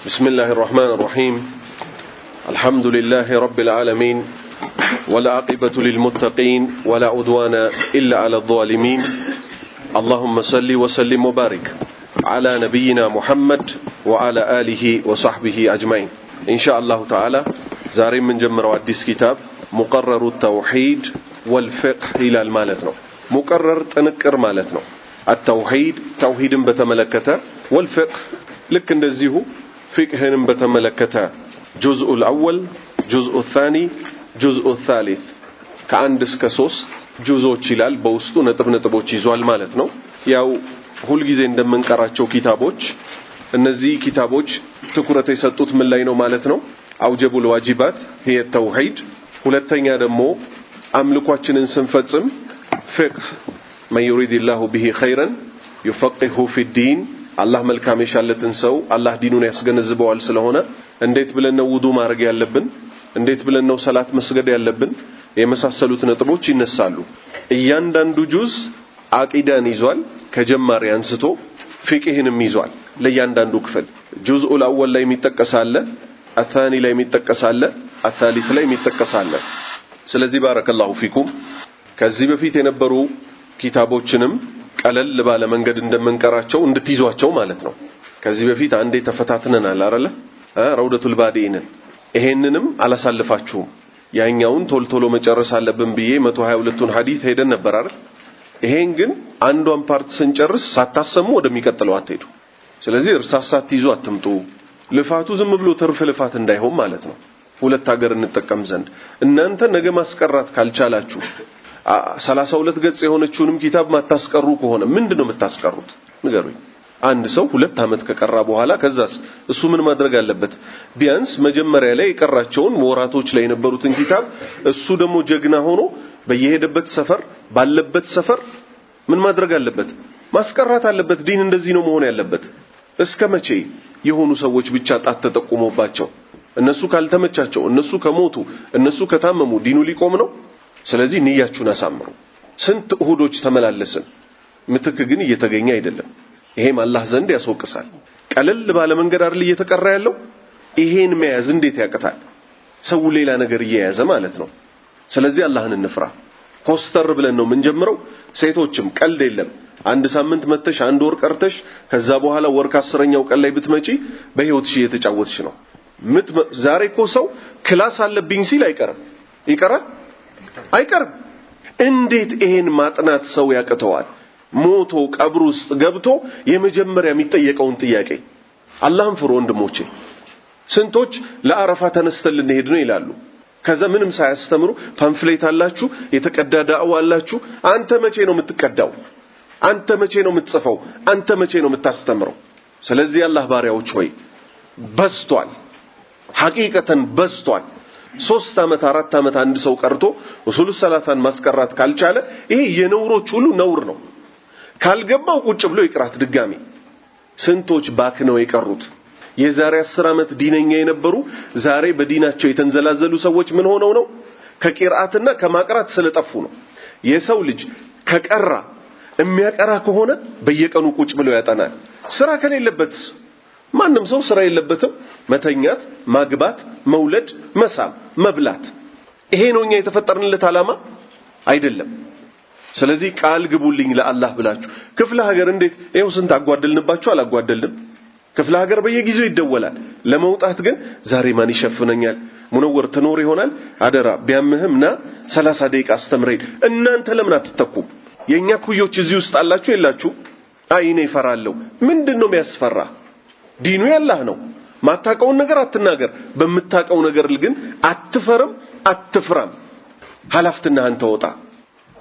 بسم الله الرحمن الرحيم الحمد لله رب العالمين والعاقبة للمتقين ولا عدوان إلا على الظالمين اللهم صل وسلم وبارك على نبينا محمد وعلى آله وصحبه أجمعين إن شاء الله تعالى زارين من جمر وعديس كتاب مقرر التوحيد والفقه إلى المالتنا مقرر تنكر مالتنا التوحيد توحيد بتملكته والفقه لك ندزيه فقه بتملكته جزء الأول جزء الثاني جزء الثالث كعند سكسوس جزء تشيلال بوستو نطبنطبوچ ይዟል ማለት ነው ያው ሁሉ ጊዜ እንደምንቀራቸው ኪታቦች እነዚህ ኪታቦች ትኩረት የሰጡት ምን ላይ ነው ማለት ነው አውጀቡል ዋጂባት هي التوحيد ሁለተኛ ደግሞ አምልኳችንን ስንፈጽም ፍቅህ من يريد الله به خيرا يفقهه في الدين الله መልካም የሻለትን ሰው አላህ ዲኑን ያስገነዝበዋል ስለሆነ እንዴት ብለን ነው ውዱ ማድረግ ያለብን እንዴት ብለን ነው ሰላት መስገድ ያለብን የመሳሰሉት ነጥቦች ይነሳሉ እያንዳንዱ ጁዝ አቂዳን ይዟል ከጀማሪ አንስቶ ፍቅህንም ይዟል ለእያንዳንዱ ክፍል ጁዝኡል አወል ላይ የሚጠቀሳለ الثاني ላይ የሚጠቀሳለ الثالث ላይ የሚጠቀሳለ ስለዚህ ባረከላሁ ፊኩም ከዚህ በፊት የነበሩ ኪታቦችንም ቀለል ባለ መንገድ እንደምንቀራቸው እንድትይዟቸው ማለት ነው ከዚህ በፊት አንዴ ተፈታትነናል አይደለ ረውደቱል ባዲኢን ይሄንንም አላሳልፋችሁም ያኛውን ቶልቶሎ መጨረስ አለብን ብዬ 122ቱን ሐዲስ ሄደን ነበር አይደል ይሄን ግን አንዷን ፓርት ስንጨርስ ሳታሰሙ ወደሚቀጥለው አትሄዱ ስለዚህ እርሳሳት ይዙ አትምጡ ልፋቱ ዝም ብሎ ተርፍ ልፋት እንዳይሆን ማለት ነው ሁለት ሀገር እንጠቀም ዘንድ እናንተ ነገ ማስቀራት ካልቻላችሁ 32 ገጽ የሆነችውንም ኪታብ ማታስቀሩ ከሆነ ምንድነው የምታስቀሩት ንገሩኝ አንድ ሰው 2 አመት ከቀራ በኋላ ከዛስ እሱ ምን ማድረግ አለበት ቢያንስ መጀመሪያ ላይ የቀራቸውን ወራቶች ላይ የነበሩትን ኪታብ እሱ ደግሞ ጀግና ሆኖ በየሄደበት ሰፈር ባለበት ሰፈር ምን ማድረግ አለበት ማስቀራት አለበት ዲን እንደዚህ ነው መሆን ያለበት እስከመቼ የሆኑ ሰዎች ብቻ ጣት ተጠቁሞባቸው እነሱ ካልተመቻቸው እነሱ ከሞቱ እነሱ ከታመሙ ዲኑ ሊቆም ነው ስለዚህ ንያችሁን አሳምሩ ስንት እሁዶች ተመላለስን ምትክ ግን እየተገኘ አይደለም ይሄም አላህ ዘንድ ያስወቅሳል ቀለል ባለ መንገድ አይደል እየተቀራ ያለው ይሄን መያዝ እንዴት ያቀታል ሰው ሌላ ነገር እየያዘ ማለት ነው ስለዚህ አላህን እንፍራ ኮስተር ብለን ነው የምንጀምረው ሴቶችም ቀልድ የለም አንድ ሳምንት መተሽ አንድ ወር ቀርተሽ ከዛ በኋላ ወር ከ10ኛው ቀን ላይ ብትመጪ በህይወትሽ እየተጫወትሽ ነው ዛሬ እኮ ሰው ክላስ አለብኝ ሲል ይቀራል አይቀርም እንዴት ይሄን ማጥናት ሰው ያቀተዋል ሞቶ ቀብር ውስጥ ገብቶ የመጀመሪያ የሚጠየቀውን ጥያቄ አላህን ፍሩ ወንድሞቼ ስንቶች ለአረፋ ተነስተን ልንሄድ ነው ይላሉ ከዛ ምንም ሳያስተምሩ ፓምፍሌት አላችሁ የተቀዳ ዳዕዋ አላችሁ አንተ መቼ ነው የምትቀዳው አንተ መቼ ነው የምትጽፈው አንተ መቼ ነው የምታስተምረው ስለዚህ አላህ ባሪያዎች ሆይ በስቷል ሐቂቀተን በስቷል 3 አመት 4 አመት አንድ ሰው ቀርቶ ኡሱል ሰላታን ማስቀራት ካልቻለ ይሄ የነውሮች ሁሉ ነውር ነው ካልገባው ቁጭ ብሎ ይቅራት ድጋሚ ስንቶች ባክነው የቀሩት የዛሬ 10 አመት ዲነኛ የነበሩ ዛሬ በዲናቸው የተንዘላዘሉ ሰዎች ምን ሆነው ነው ከቂርአትና ከማቅራት ስለጠፉ ነው የሰው ልጅ ከቀራ የሚያቀራ ከሆነ በየቀኑ ቁጭ ብሎ ያጠናል ስራ ከሌለበት ማንንም ሰው ስራ የለበትም መተኛት ማግባት መውለድ መሳም መብላት ይሄ ነውኛ የተፈጠርንለት ዓላማ አይደለም ስለዚህ ቃል ግቡልኝ ለአላህ ብላችሁ ክፍለ ሀገር እንዴት ይሄው ስንት አጓደልንባችሁ አላጓደልንም ክፍለ ሀገር በየጊዜው ይደወላል ለመውጣት ግን ዛሬ ማን ይሸፍነኛል ሙነወር ተኖር ይሆናል አደራ ቢያምህምና 30 ደቂቃ አስተምረኝ እናንተ ለምን አትተኩ የኛ ኩዮች እዚህ ውስጥ አላችሁ የላችሁ አይኔ ይፈራለሁ ምንድነው የሚያስፈራ ዲኑ ያላህ ነው ማታቀው ነገር አትናገር በመታቀው ነገር ግን አትፈርም አትፍራም ሐላፍትናህን ተወጣ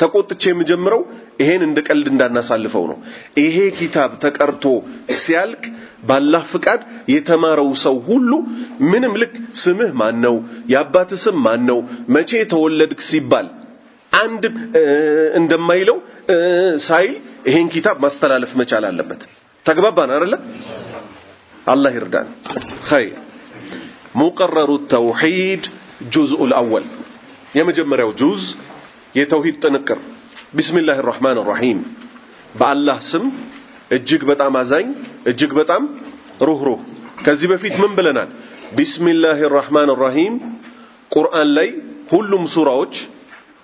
ተቆጥቼ የምጀምረው ይሄን እንደ ቀልድ እንዳናሳልፈው ነው ይሄ ኪታብ ተቀርቶ ሲያልቅ ባላህ ፍቃድ የተማረው ሰው ሁሉ ምንም ልክ ስምህ ማን ነው ያባት ስም ማን ነው መቼ ተወለድክ ሲባል አንድ እንደማይለው ሳይል ይሄን ኪታብ ማስተላለፍ መቻል አለበት ተግባባን አይደል الله يردان خير مقرر التوحيد جزء الأول يمجمريو جزء يتوحيد تنكر بسم الله الرحمن الرحيم بالله سم እጅግ በጣም አዛኝ እጅግ በጣም ሩህሩህ ከዚህ በፊት ምን ብለናል? ቢስሚላሂር ረህማኒር ረሂም ቁርአን ላይ ሁሉም ሱራዎች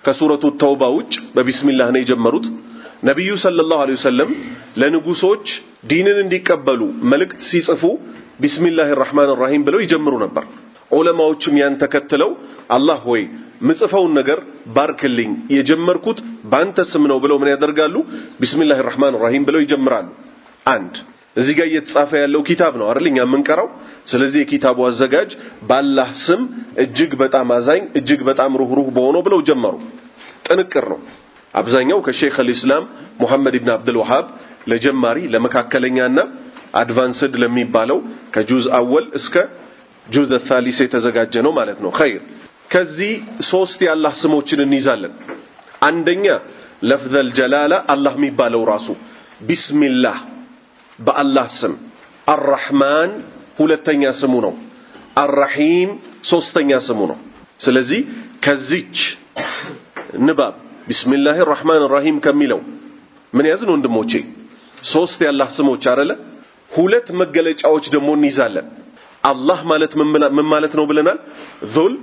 ከሱረቱ ተውባ ውጭ በቢስሚላህ ነው የጀመሩት። ነብዩ ሰለላሁ ዐለይሂ ወሰለም ለንጉሶች ዲንን እንዲቀበሉ መልእክት ሲጽፉ ቢስሚላሂር ረህማኒር ረሂም ብለው ይጀምሩ ነበር። ዑለማዎችም ያን ተከትለው አላህ ሆይ ምጽፈውን ነገር ባርክልኝ የጀመርኩት ባንተ ስም ነው ብለው ምን ያደርጋሉ? ቢስሚላሂር ረህማኒር ረሂም ብለው ይጀምራሉ። አንድ እዚህ ጋር እየተጻፈ ያለው ኪታብ ነው አይደልኛ የምንቀራው። ስለዚህ የኪታቡ አዘጋጅ ባላህ ስም እጅግ በጣም አዛኝ እጅግ በጣም ሩህሩህ በሆነው ብለው ጀመሩ። ጥንቅር ነው። አብዛኛው ከሼክ አልኢስላም ሙሐመድ ኢብኑ አብዱል ወሃብ ለጀማሪ ለመካከለኛና አድቫንስድ ለሚባለው ከጁዝ አወል እስከ ጁዝ الثالث የተዘጋጀ ነው ማለት ነው። ኸይር ከዚህ ሶስት የአላህ ስሞችን እንይዛለን። አንደኛ ለፍዘል ጀላላ አላህ የሚባለው ራሱ ቢስሚላህ በአላህ ስም፣ አርረህማን ሁለተኛ ስሙ ነው፣ አርረሂም ሶስተኛ ስሙ ነው። ስለዚህ ከዚች ንባብ ቢስሚላሂር ረህማኒር ረሂም ከሚለው ምን ያዝን ወንድሞቼ? ሶስት የአላህ ስሞች አይደለ? ሁለት መገለጫዎች ደግሞ እንይዛለን። አላህ ማለት ምን ማለት ነው ብለናል? ዙል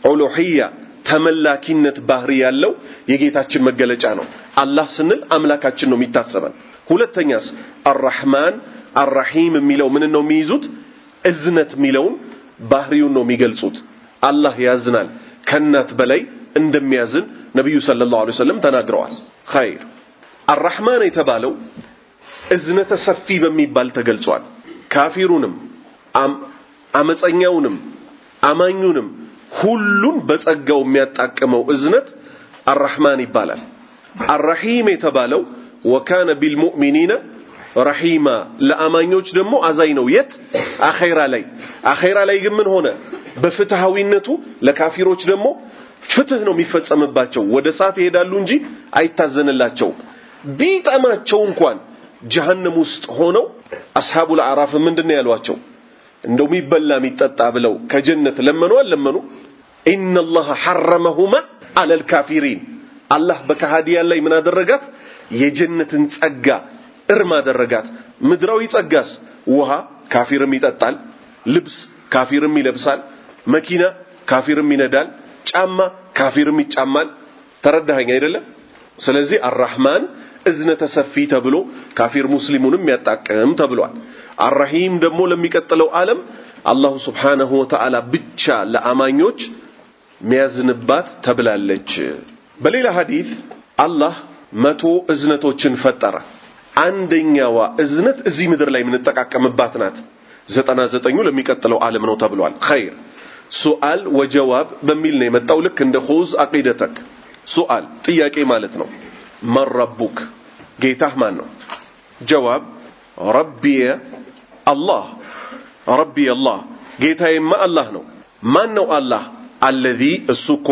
ኡሉሂያ ተመላኪነት ባህሪ ያለው የጌታችን መገለጫ ነው። አላህ ስንል አምላካችን ነው የሚታሰበን። ሁለተኛስ አርረህማን አርረሂም የሚለው ምን ነው የሚይዙት? እዝነት የሚለውን ባህሪውን ነው የሚገልጹት። አላህ ያዝናል ከናት በላይ እንደሚያዝን ነብዩ ሰለላሁ ዐለይሂ ወሰለም ተናግረዋል። ኸይር አርረህማን የተባለው እዝነተ ሰፊ በሚባል ተገልጿል። ካፊሩንም አመፀኛውንም አማኙንም ሁሉን በጸጋው የሚያጣቅመው እዝነት አርረህማን ይባላል። አርረሂም የተባለው ወካነ ቢልሙእሚኒና ረሂማ ለአማኞች ደግሞ አዛኝ ነው። የት? አኺራ ላይ። አኺራ ላይ ግን ምን ሆነ? በፍትሃዊነቱ ለካፊሮች ደግሞ ፍትህ ነው የሚፈጸምባቸው። ወደ እሳት ይሄዳሉ እንጂ አይታዘንላቸውም። ቢጠማቸው እንኳን ጀሃነም ውስጥ ሆነው አስሐቡል አዕራፍ ምንድነው ያሏቸው? እንደው የሚበላ የሚጠጣ ብለው ከጀነት ለመኑ አልለመኑ? ኢነላህ ሐረመሁማ አለል ካፊሪን አላህ በከሃዲያን ላይ ምን አደረጋት? የጀነትን ጸጋ እርም አደረጋት። ምድራዊ ጸጋስ ውሃ ካፊርም ይጠጣል፣ ልብስ ካፊርም ይለብሳል፣ መኪና ካፊርም ይነዳል፣ ጫማ ካፊርም ይጫማል። ተረዳኸኝ አይደለም? ስለዚህ አርረህማን እዝነተ ሰፊ ተብሎ ካፊር ሙስሊሙንም ያጣቀም ተብሏል። አርረሂም ደግሞ ለሚቀጥለው ዓለም አላሁ ሱብሓነሁ ወተዓላ ብቻ ለአማኞች ሚያዝንባት ተብላለች። በሌላ ሐዲስ አላህ 100 እዝነቶችን ፈጠረ። አንደኛዋ እዝነት እዚህ ምድር ላይ የምንጠቃቀምባት ናት። 99ኙ ለሚቀጥለው ዓለም ነው ተብሏል። ኸይር ሱአል ወጀዋብ በሚል ነው የመጣው። ልክ እንደ ኹዝ አቂደተክ ሱአል ጥያቄ ማለት ነው። ማን ረቡክ ጌታህ ማን ነው? ጀዋብ ረቢ አላህ ረቢ አላህ ጌታዬማ አላህ ነው። ማን ነው አላህ? አለዚ እሱኮ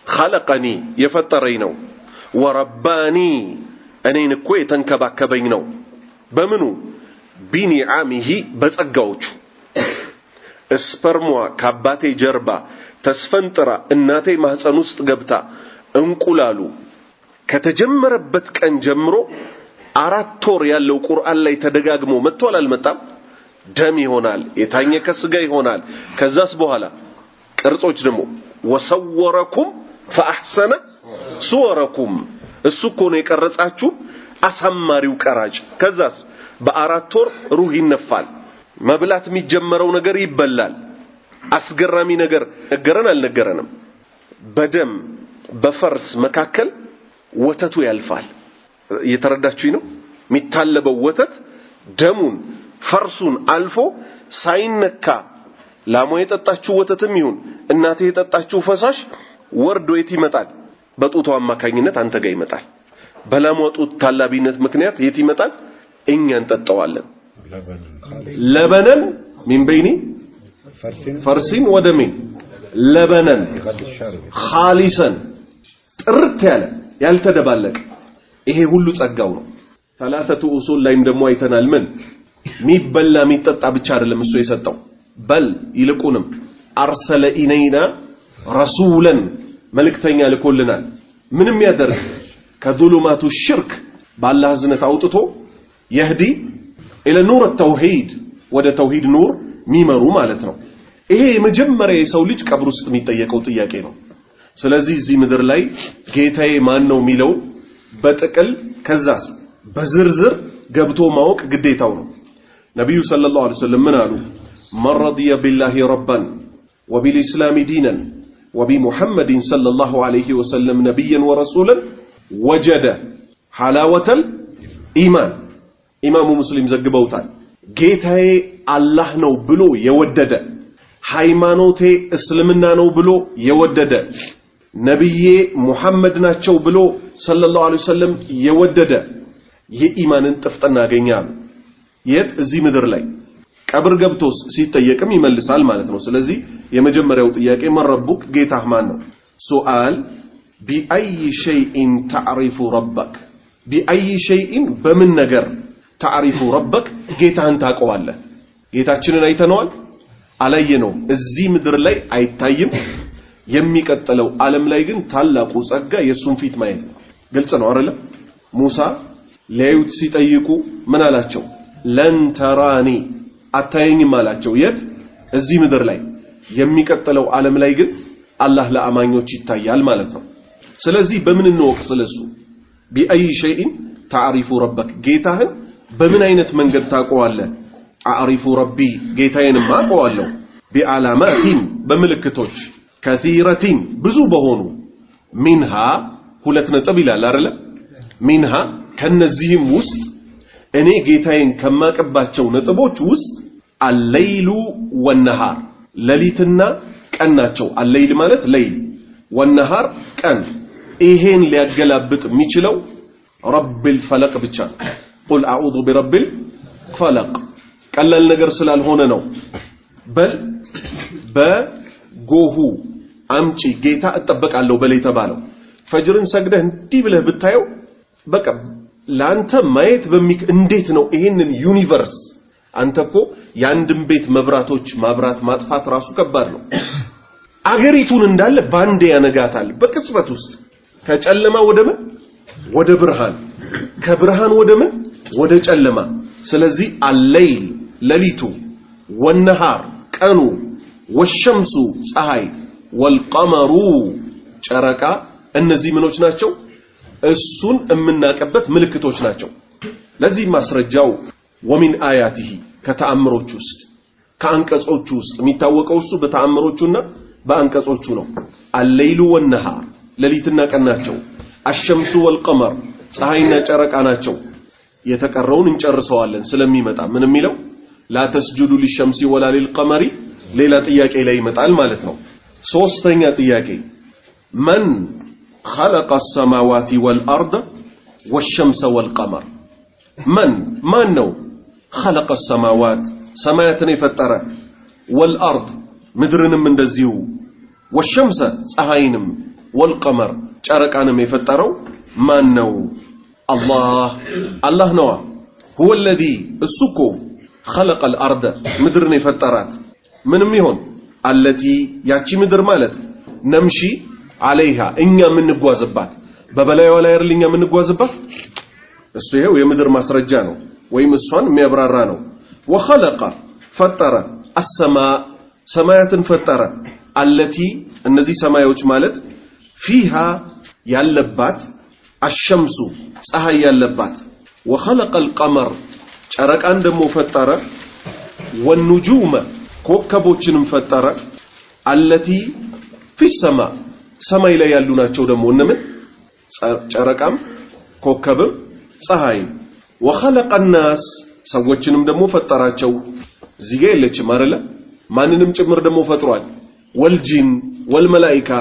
ኸለቀኒ የፈጠረኝ ነው። ወረባኒ እኔን እኮ የተንከባከበኝ ነው። በምኑ? ቢኒዓሚሂ በጸጋዎቹ። እስፐርሟ ከአባቴ ጀርባ ተስፈንጥራ እናቴ ማህፀን ውስጥ ገብታ እንቁላሉ ከተጀመረበት ቀን ጀምሮ 4 ወር ያለው ቁርአን ላይ ተደጋግሞ መጥቷል አልመጣም? ደም ይሆናል፣ የታኘከ ስጋ ይሆናል። ከዛስ በኋላ ቅርጾች ደግሞ ወሰወረኩም ፈአህሰነ ሱወረኩም እሱ እኮ ነው የቀረጻችሁ አሳማሪው ቀራጭ። ከዛስ በ4 ወር ሩህ ይነፋል። መብላት የሚጀመረው ነገር ይበላል። አስገራሚ ነገር ነገረን አልነገረንም? በደም በፈርስ መካከል ወተቱ ያልፋል። እየተረዳችሁኝ ነው? የሚታለበው ወተት ደሙን ፈርሱን አልፎ ሳይነካ ላሟ የጠጣችው ወተትም ይሁን እናቴ የጠጣችው ፈሳሽ ወርዶ የት ይመጣል? በጡቷ አማካኝነት አንተ ጋር ይመጣል። በላሟ ጡት ታላቢነት ምክንያት የት ይመጣል? እኛ እንጠጣዋለን። ለበነን ሚን በይኒ ፈርሲን ወደሚን ለበነን ኻሊሰን ጥርት ያለ ያልተደባለቀ። ይሄ ሁሉ ጸጋው ነው። ثلاثه اصول ላይም ደግሞ አይተናል። ምን ሚበላ ሚጠጣ ብቻ አይደለም እሱ የሰጠው በል ይልቁንም አርሰለ ኢነይና ረሱላን መልእክተኛ ልኮልናል። ምንም ያደርግ ከዙሉማቱ ሽርክ ባላህ ዝነት አውጥቶ يهدي الى نور التوحيد ወደ ተውሂድ ኑር ሚመሩ ማለት ነው። ይሄ የመጀመሪያ የሰው ልጅ ቀብር ውስጥ የሚጠየቀው ጥያቄ ነው። ስለዚህ እዚህ ምድር ላይ ጌታዬ ማን ነው የሚለው በጥቅል ከዛስ በዝርዝር ገብቶ ማወቅ ግዴታው ነው። ነብዩ ሰለላሁ ዐለይሂ ወሰለም ምን አሉ? መን ረዲየ ቢላሂ ረባን ወቢልኢስላሚ ዲናን ወቢሙሐመድን ሰለላሁ ዐለይሂ ወሰለም ነቢያን ወረሱላን ወጀደ ሐላወተል ኢማን። ኢማሙ ሙስሊም ዘግበውታል። ጌታዬ አላህ ነው ብሎ የወደደ፣ ሃይማኖቴ እስልምና ነው ብሎ የወደደ፣ ነብዬ ሙሐመድ ናቸው ብሎ ሰለላሁ ዐለይሂ ወሰለም የወደደ የኢማንን ጥፍጥና ያገኛል። የት? እዚህ ምድር ላይ ቀብር ገብቶስ ሲጠየቅም ይመልሳል ማለት ነው። ስለዚህ የመጀመሪያው ጥያቄ መረቡክ ጌታህ ማን ነው? ሱአል ቢአይ ሸይኢን ተዕሪፉ ረበክ፣ ቢአይ ሸይኢን በምን ነገር ተዕሪፉ ረበክ ጌታህን ታውቀዋለህ? ጌታችንን አይተነዋል? አላየነውም። እዚህ ምድር ላይ አይታይም። የሚቀጥለው ዓለም ላይ ግን ታላቁ ጸጋ የሱን ፊት ማየት ነው። ግልጽ ነው አይደል? ሙሳ ሊያዩት ሲጠይቁ ምን አላቸው? ለን ተራኒ አታየኝም አላቸው። የት? እዚህ ምድር ላይ። የሚቀጥለው ዓለም ላይ ግን አላህ ለአማኞች ይታያል ማለት ነው። ስለዚህ በምን እንወቅ ስለሱ? ቢአይ ሸይኢን ተዕሪፉ ረበክ ጌታህን በምን አይነት መንገድ ታውቀዋለህ? አዕሪፉ ረቢ ጌታዬንም አውቀዋለሁ። ቢዓላማቲን በምልክቶች፣ ከሲረቲን ብዙ በሆኑ፣ ሚንሃ ሁለት ነጥብ ይላል አይደለ? ሚንሃ ከነዚህም ውስጥ እኔ ጌታዬን ከማቀባቸው ነጥቦች ውስጥ አለይሉ ወነሃር ሌሊትና ቀን ናቸው። አለይል ማለት ሌይል፣ ወነሃር ቀን። ይሄን ሊያገላብጥ የሚችለው ረብል ፈለቅ ብቻ ነው። ቁል አዑዙ ቢረብል ፈለቅ ቀላል ነገር ስላልሆነ ነው። በል በጎሁ አምጪ ጌታ እጠበቃለሁ በል የተባለው። ፈጅርን ሰግደህ እንዲህ ብለህ ብታየው በቃ ላንተ ማየት እንዴት ነው ይሄንን ዩኒቨርስ? አንተ እኮ የአንድን ቤት መብራቶች ማብራት ማጥፋት ራሱ ከባድ ነው። አገሪቱን እንዳለ ባንዴ ያነጋታል በቅጽበት ውስጥ። ከጨለማ ወደ ምን? ወደ ብርሃን፣ ከብርሃን ወደ ምን? ወደ ጨለማ። ስለዚህ አለይል ሌሊቱ፣ ወነሃር ቀኑ፣ ወሸምሱ ፀሐይ፣ ወልቀመሩ ጨረቃ፣ እነዚህ ምኖች ናቸው? እሱን የምናቀበት ምልክቶች ናቸው። ለዚህ ማስረጃው ወሚን አያቲሂ ከተአምሮች ውስጥ ከአንቀጾቹ ውስጥ የሚታወቀው እሱ በተአምሮቹና በአንቀጾቹ ነው። አለይሉ ወነሃር ሌሊትና ቀን ናቸው። አሸምሱ ወልቀመር ፀሐይና ጨረቃ ናቸው። የተቀረውን እንጨርሰዋለን ስለሚመጣ ምን የሚለው ላ ተስጁዱ ሊሸምሲ ወላ ሊልቀመሪ ሌላ ጥያቄ ላይ ይመጣል ማለት ነው። ሶስተኛ ጥያቄ መን خلق السماوات والأرض والشمس والقمر من ነው خلق السماوات ሰማያትን የፈጠረ والأرض ምድርንም እንደዚሁ والشمس ፀሐይንም والقمر ጨረቃንም የፈጠረው ማን ነው? አላህ ነው። هو الذي እሱኮ خلق الأرض ምድርን የፈጠራት ምንም ይሆን التي ያቺ ምድር ማለት ነምሺ عليها እኛ የምንጓዝባት በበላይዋ ላይ አይደል እኛ የምንጓዝባት? እሱ ይሄው የምድር ማስረጃ ነው ወይም እሷን የሚያብራራ ነው። وخلق ፈጠረ السماء ሰማያትን ፈጠረ التي እነዚህ ሰማዮች ማለት فيها ያለባት الشمس ፀሐይ ያለባት وخلق القمر ጨረቃን ደግሞ ፈጠረ والنجوم ኮከቦችንም ፈጠረ التي في السماء ሰማይ ላይ ያሉ ናቸው ደግሞ እነምን ጨረቃም ኮከብም ፀሐይም وخلق الناس ሰዎችንም ደግሞ ፈጠራቸው። እዚህ ጋር የለችም አይደለ? ማንንም ጭምር ደግሞ ፈጥሯል። والجن والملائكه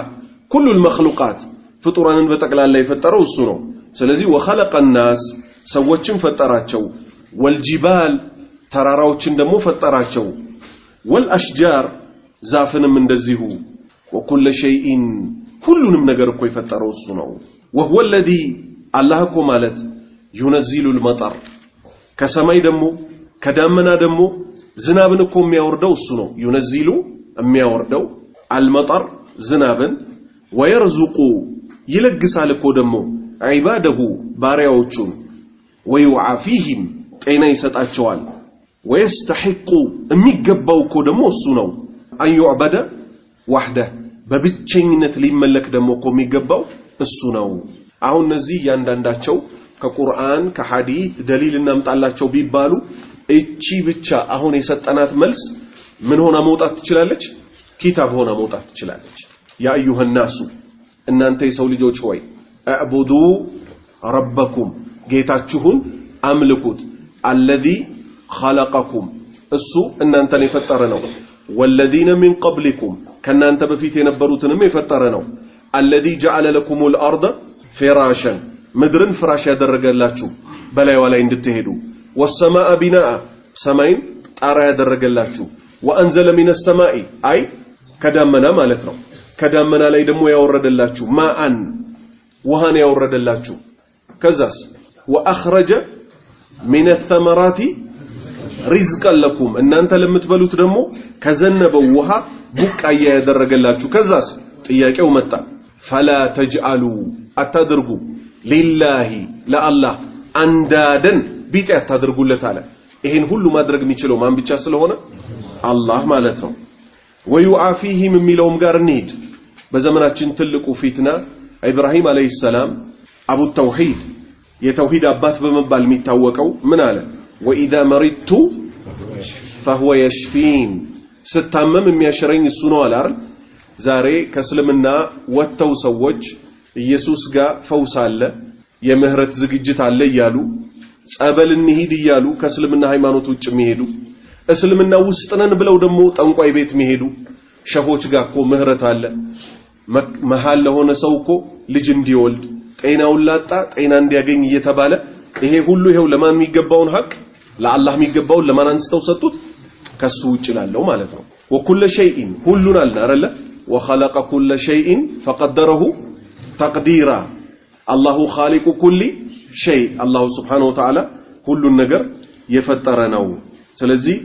كل المخلوقات ፍጡራንን በጠቅላላ የፈጠረው እሱ ነው። ስለዚህ وخلق الناس ሰዎችን ፈጠራቸው። والجبال ተራራዎችን ደግሞ ፈጠራቸው። والاشجار ዛፍንም እንደዚሁ وكل شيء ሁሉንም ነገር እኮ የፈጠረው እሱ ነው። وهو الذي الله እኮ ማለት ينزل المطر ከሰማይ ደግሞ ከዳመና ደግሞ ዝናብን እኮ የሚያወርደው እሱ ነው። ينزل የሚያወርደው المطر ዝናብን ويرزق ይለግሳል እኮ ደግሞ عباده ባሪያዎቹን ويعافيهم ጤና ይሰጣቸዋል ويستحق የሚገባው እኮ ደግሞ እሱ ነው أن يعبد وحده በብቸኝነት ሊመለክ ደግሞ እኮ የሚገባው እሱ ነው አሁን እነዚህ ያንዳንዳቸው ከቁርአን ከሐዲስ ደሊል እናምጣላቸው ቢባሉ እቺ ብቻ አሁን የሰጠናት መልስ ምን ሆነ መውጣት ትችላለች ኪታብ ሆነ መውጣት ትችላለች ያ አዩሃ الناس እናንተ የሰው ልጆች ሆይ አዕቡዱ ረበኩም ጌታችሁን አምልኩት الذي خلقكم እሱ እናንተን የፈጠረ ነው والذين من قبلكم ከናንተ በፊት የነበሩትንም የፈጠረ ነው الذي جعل لكم الارض فراشا ምድርን ፍራሽ ያደረገላችሁ በላይዋ ላይ እንድትሄዱ والسماء بناء ሰማይን ጣራ ያደረገላችሁ وانزل من السماء አይ ከዳመና ማለት ነው ከዳመና ላይ ደግሞ ያወረደላችሁ ማአን ውሃን ያወረደላችሁ ከዛስ واخرج من الثمرات رزقا لكم እናንተ ለምትበሉት ደግሞ ከዘነበው ውሃ ቡቃያ ያደረገላችሁ ከዛስ ጥያቄው መጣ فلا تجعلوا አታድርጉ لله لله አንዳደን ቢጤ አታድርጉለት አለ ይሄን ሁሉ ማድረግ የሚችለው ማን ብቻ ስለሆነ አላህ ማለት ነው ويعافيهم የሚለውም ጋር እንሂድ በዘመናችን ትልቁ ፊትና ኢብራሂም አለይሂ ሰላም አቡ ተውሂድ የተውሂድ አባት በመባል የሚታወቀው ምን አለ وإذا مرضت فهو يشفين ስታመም የሚያሽረኝ እሱ ነው አለ አይደል ዛሬ ከእስልምና ወጥተው ሰዎች ኢየሱስ ጋር ፈውስ አለ የምህረት ዝግጅት አለ ይያሉ ጸበል እንሂድ ይያሉ ከእስልምና ሃይማኖት ውጭ የሚሄዱ እስልምና ውስጥ ነን ብለው ደግሞ ጠንቋይ ቤት የሚሄዱ ሸሆች ጋር እኮ ምህረት አለ መሃል ለሆነ ሰው እኮ ልጅ እንዲወልድ ጤናውን ላጣ ጤና እንዲያገኝ እየተባለ ይሄ ሁሉ ይሄው ለማን የሚገባውን ሐቅ ለአላህ የሚገባውን ለማን አንስተው ሰጡት ከሱ ውጭ ላለው ማለት ነው وكل شيء ሁሉን አለ አይደለ وخلق كل شيء فقدره تقديرا الله خالق كل شيء الله سبحانه وتعالى ሁሉን ነገር የፈጠረ ነው ስለዚህ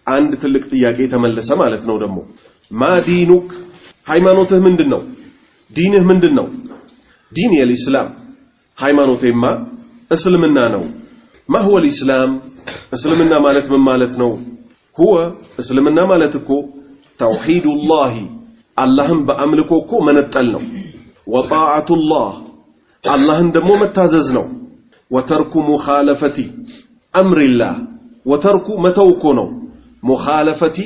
አንድ ትልቅ ጥያቄ ተመለሰ ማለት ነው ደግሞ ما دينك ሃይማኖትህ ምንድነው ዲንህ ምንድነው ዲን የኢስላም ሃይማኖቴማ እስልምና ነው ما هو الاسلام እስልምና ማለት ምን ማለት ነው هو እስልምና ማለት እኮ توحيد الله አላህን በአምልኮ እኮ መነጠል ነው وطاعة الله አላህን ደግሞ መታዘዝ ነው وترك مخالفة امر الله وترك መተውኮ ነው مخالفة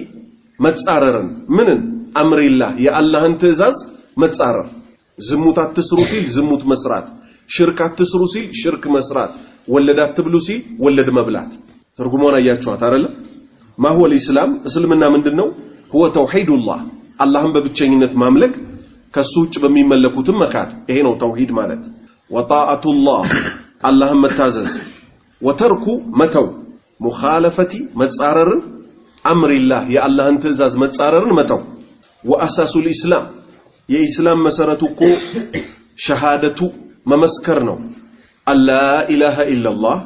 መጻረርን ምንን امر الله የአላህን ትእዛዝ መጻረር ዝሙት አትስሩ ሲል ዝሙት መስራት ሽርክ አትስሩ ሲል ሽርክ መስራት ወለድ አትብሉ ሲል ወለድ መብላት ትርጉሙን አያችኋት አይደል ما هو الاسلام እስልምና ምንድነው هو توحيد الله አላህን በብቸኝነት ማምለክ ከሱ ውጭ በሚመለኩትም መካድ ይሄ ነው ተውሂድ ማለት وطاعة الله አላህን መታዘዝ وترك መተው مخالفة መጻረርን امر الله የአላህን ትእዛዝ መጻረርን መተው واساس الاسلام የኢስላም መሰረቱ እኮ ሸሃደቱ መመስከር ነው አላ ኢላሃ ኢላላህ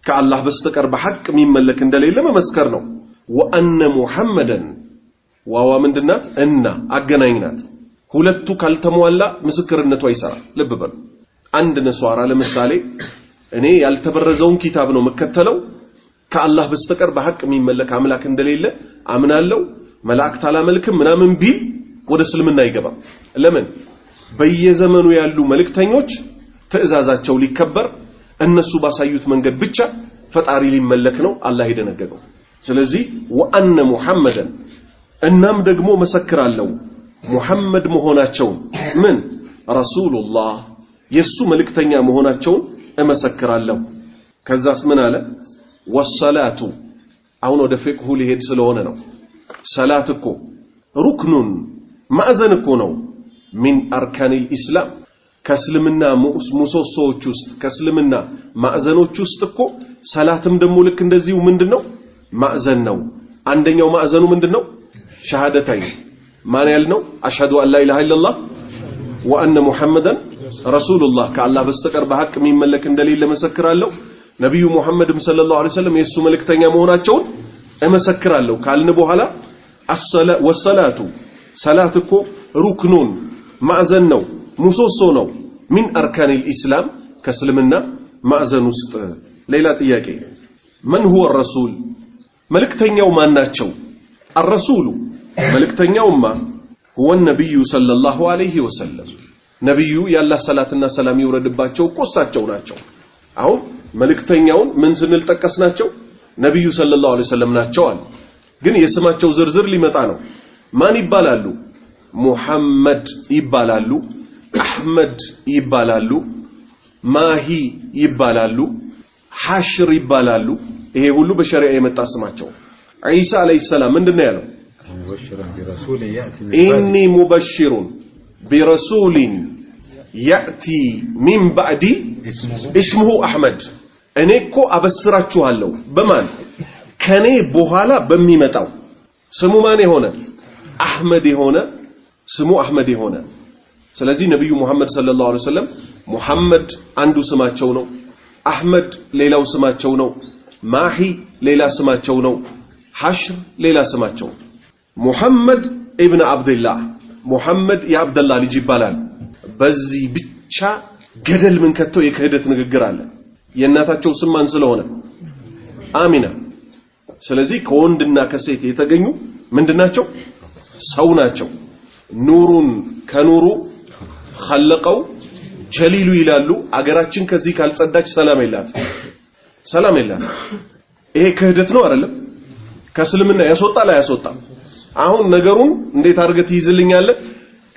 ከአላህ በስተቀር በሐቅ የሚመለክ እንደሌለ መመስከር ነው ወአነ ሙሐመደን ዋዋ ምንድናት እና አገናኝናት ሁለቱ ካልተሟላ ምስክርነቱ አይሰራ ልብ በሉ አንድ ነሷራ ለምሳሌ እኔ ያልተበረዘውን ኪታብ ነው መከተለው ከአላህ በስተቀር በሐቅ የሚመለክ አምላክ እንደሌለ አምናለሁ መላእክት አላመልክም ምናምን ቢል ወደ እስልምና አይገባም ለምን በየዘመኑ ያሉ መልእክተኞች ትእዛዛቸው ሊከበር እነሱ ባሳዩት መንገድ ብቻ ፈጣሪ ሊመለክ ነው አላህ ይደነገገው ስለዚህ ወአነ ሙሐመደን እናም ደግሞ መሰክራለሁ ሙሐመድ መሆናቸው ምን ረሱሉላህ የሱ መልእክተኛ መሆናቸው እመሰክራለሁ ከዛስ ምን አለ ወሰላቱ አሁን ወደ ፍቅሁ ሊሄድ ስለሆነ ነው ሰላት እኮ ሩክኑን ማዕዘን እኮ ነው من أركان الإسلام ከእስልምና ምሰሶዎች ውስጥ ከእስልምና ማዕዘኖች ውስጥ እኮ ሰላትም ደግሞ ልክ እንደዚሁ ምንድነው ማዕዘን ነው አንደኛው ማዕዘኑ ምንድነው ሸሃደታይ ማን ያልነው አሽሃዱ አን ላ ኢላሃ ኢላላህ ወአነ ሙሐመደን ረሱሉላህ ከአላህ በስተቀር በሐቅ የሚመለክ እንደሌለ መሰክራለሁ ነብዩ ሙሐመድም ሰለላሁ ዐለይሂ ወሰለም የሱ መልእክተኛ መሆናቸውን እመሰክራለሁ ካልን በኋላ ወሰላቱ ሰላት እኮ ሩክኑን ማዕዘን ነው ምሰሶ ነው من أركان الإسلام كسلمنا مأذن وسط ليلة إياكي من هو الرسول መልእክተኛው ማን ናቸው? الرسول መልእክተኛውማ هو النبي صلى الله عليه وسلم ነብዩ ያላህ ሰላትና ሰላም ይወረድባቸው ቆሳቸው ናቸው። አሁን መልእክተኛውን ምን ስንል ጠቀስናቸው? ነብዩ ሰለላሁ ዐለይሂ ወሰለም ናቸው አለ። ግን የስማቸው ዝርዝር ሊመጣ ነው። ማን ይባላሉ? ሙሐመድ ይባላሉ፣ አህመድ ይባላሉ፣ ማሂ ይባላሉ፣ ሐሽር ይባላሉ። ይሄ ሁሉ በሸሪዓ የመጣ ስማቸው። ዒሳ አለይሂ ሰላም ምንድነው ያለው? ኢኒ ሙበሽሩን ቢረሱሊን ያእቲ ሚን ባዕዲ እስሙሁ አህመድ። እኔ እኮ አበስራችኋለሁ በማን? ከኔ በኋላ በሚመጣው ስሙ ማን የሆነ? አህመድ የሆነ ስሙ አህመድ የሆነ። ስለዚህ ነብዩ ሙሐመድ ሰለላሁ ዐለይሂ ወሰለም ሙሐመድ አንዱ ስማቸው ነው፣ አህመድ ሌላው ስማቸው ነው፣ ማሂ ሌላ ስማቸው ነው፣ ሐሽር ሌላ ስማቸው። ሙሐመድ ኢብኑ አብዱላህ ሙሐመድ የአብደላህ ልጅ ይባላል። በዚህ ብቻ ገደል ምን ከተው የክህደት ንግግር አለ። የእናታቸው ስም ማን ስለሆነ? አሚና። ስለዚህ ከወንድና ከሴት የተገኙ ምንድናቸው? ሰው ናቸው። ኑሩን ከኑሩ خلقው ጀሊሉ ይላሉ። አገራችን ከዚህ ካልጸዳች ሰላም የላት፣ ሰላም የላት። ይሄ ክህደት ነው አይደለም? ከእስልምና ያስወጣል አያስወጣም? አሁን ነገሩን እንዴት አድርገህ ትይዝልኛለህ?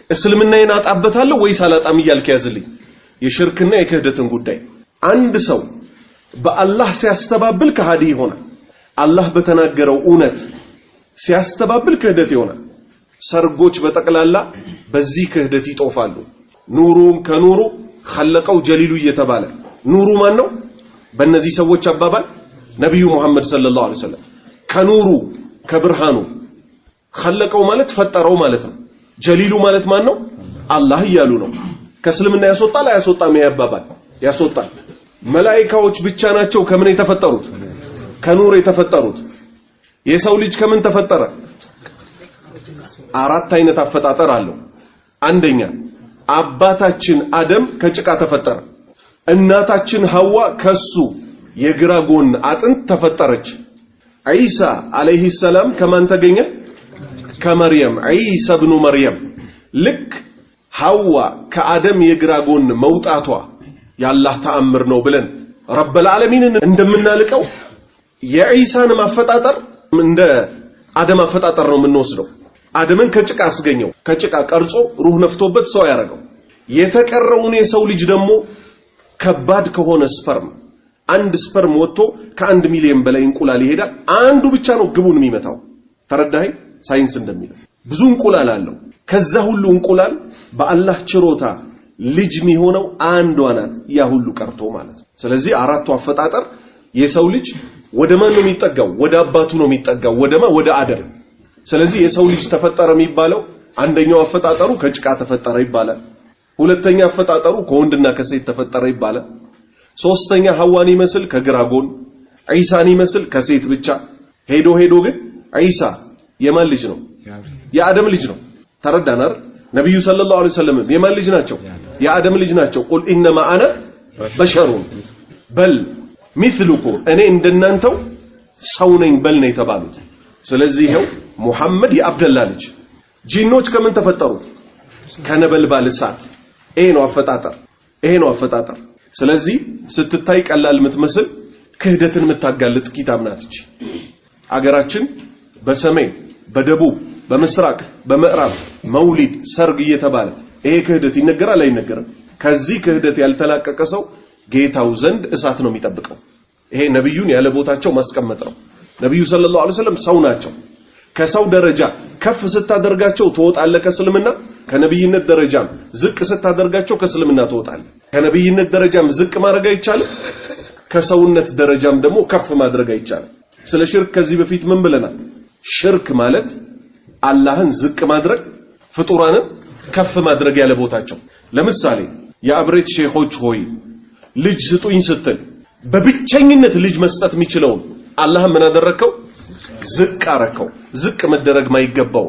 እስልምናዬን አጣበታለሁ ወይስ አላጣም እያልክ ያዝልኝ። የሽርክና የክህደትን ጉዳይ አንድ ሰው በአላህ ሲያስተባብል ከሃዲ ይሆናል። አላህ በተናገረው እውነት ሲያስተባብል ክህደት ይሆናል። ሰርጎች በጠቅላላ በዚህ ክህደት ይጦፋሉ። ኑሩን ከኑሩ خلقው ጀሊሉ እየተባለ ኑሩ ማን ነው? በእነዚህ ሰዎች አባባል ነብዩ ሙሐመድ ሰለላሁ ዐለይሂ ወሰለም ከኑሩ ከብርሃኑ خلقው ማለት ፈጠረው ማለት ነው። ጀሊሉ ማለት ማን ነው? አላህ እያሉ ነው። ከእስልምና ያስወጣል አያስወጣም? ያባባል ያስወጣል። መላእክቶች ብቻ ናቸው ከምን የተፈጠሩት? ከኑር የተፈጠሩት። የሰው ልጅ ከምን ተፈጠረ? አራት አይነት አፈጣጠር አለው። አንደኛ አባታችን አደም ከጭቃ ተፈጠረ። እናታችን ሐዋ ከሱ የግራ ጎን አጥንት ተፈጠረች። ዒሳ አለይሂ ሰላም ከማን ተገኘ? ከመርየም። ዒሳ ኢብኑ መርየም። ልክ ሐዋ ከአደም የግራ ጎን መውጣቷ ያላህ ተአምር ነው ብለን ረበል ዓለሚንን እንደምናልቀው የዒሳን ማፈጣጠር እንደ አደም አፈጣጠር ነው የምንወስደው። አደምን ከጭቃ አስገኘው፣ ከጭቃ ቀርጾ ሩህ ነፍቶበት ሰው ያደረገው። የተቀረውን የሰው ልጅ ደግሞ ከባድ ከሆነ ስፐርም አንድ ስፐርም ወጥቶ ከ1 ሚሊዮን በላይ እንቁላል ይሄዳል። አንዱ ብቻ ነው ግቡን የሚመታው። ተረዳኸኝ? ሳይንስ እንደሚለው ብዙ እንቁላል አለው። ከዛ ሁሉ እንቁላል በአላህ ችሮታ ልጅ የሚሆነው አንዷ ናት። ያ ሁሉ ቀርቶ ማለት ነው። ስለዚህ አራቱ አፈጣጠር የሰው ልጅ ወደ ማን ነው የሚጠጋው? ወደ አባቱ ነው የሚጠጋው። ወደ አደም። ስለዚህ የሰው ልጅ ተፈጠረ የሚባለው አንደኛው አፈጣጠሩ ከጭቃ ተፈጠረ ይባላል። ሁለተኛ አፈጣጠሩ ከወንድና ከሴት ተፈጠረ ይባላል። ሶስተኛ ሐዋን ይመስል ከግራ ጎን፣ ዒሳን ይመስል ከሴት ብቻ። ሄዶ ግን ዒሳ የማን ልጅ ነው? የአደም ልጅ ነው። ተረዳን አይደል? ነብዩ ሰለላሁ ዐለይሂ ወሰለም የማን ልጅ ናቸው? የአደም ልጅ ናቸው። ቁል ኢነማ አነ በሸሩን በል ሚስሉኩም እኔ እንደናንተው ሰው ነኝ በል ነው የተባሉት። ስለዚህ ይሄው ሙሐመድ የአብደላህ ልጅ። ጂኖች ከምን ተፈጠሩ? ከነበልባል እሳት። ይሄ ነው አፈጣጠር። ስለዚህ ስትታይ ቀላል የምትመስል ክህደትን የምታጋልጥ ኪታብ ናት እቺ። አገራችን በሰሜን በደቡብ በምስራቅ በምዕራብ መውሊድ ሰርግ እየተባለ ይሄ ክህደት ይነገራል አይነገርም? ከዚህ ክህደት ያልተላቀቀ ሰው ጌታው ዘንድ እሳት ነው የሚጠብቀው። ይሄ ነብዩን ያለ ቦታቸው ማስቀመጥ ነው። ነብዩ ሰለላሁ ዐለይሂ ወሰለም ሰው ናቸው። ከሰው ደረጃ ከፍ ስታደርጋቸው ትወጣለህ ከእስልምና። ከነብይነት ደረጃም ዝቅ ስታደርጋቸው ከእስልምና ትወጣለህ። ከነብይነት ደረጃም ዝቅ ማድረግ አይቻልም፣ ከሰውነት ደረጃም ደግሞ ከፍ ማድረግ አይቻልም። ስለ ሽርክ ከዚህ በፊት ምን ብለናል? ሽርክ ማለት አላህን ዝቅ ማድረግ፣ ፍጡራንን ከፍ ማድረግ ያለ ቦታቸው። ለምሳሌ የአብሬት ሼኾች ሆይ ልጅ ስጡኝ ስትል በብቸኝነት ልጅ መስጠት የሚችለውን አላህን ምን አደረከው? ዝቅ አረከው። ዝቅ መደረግ ማይገባው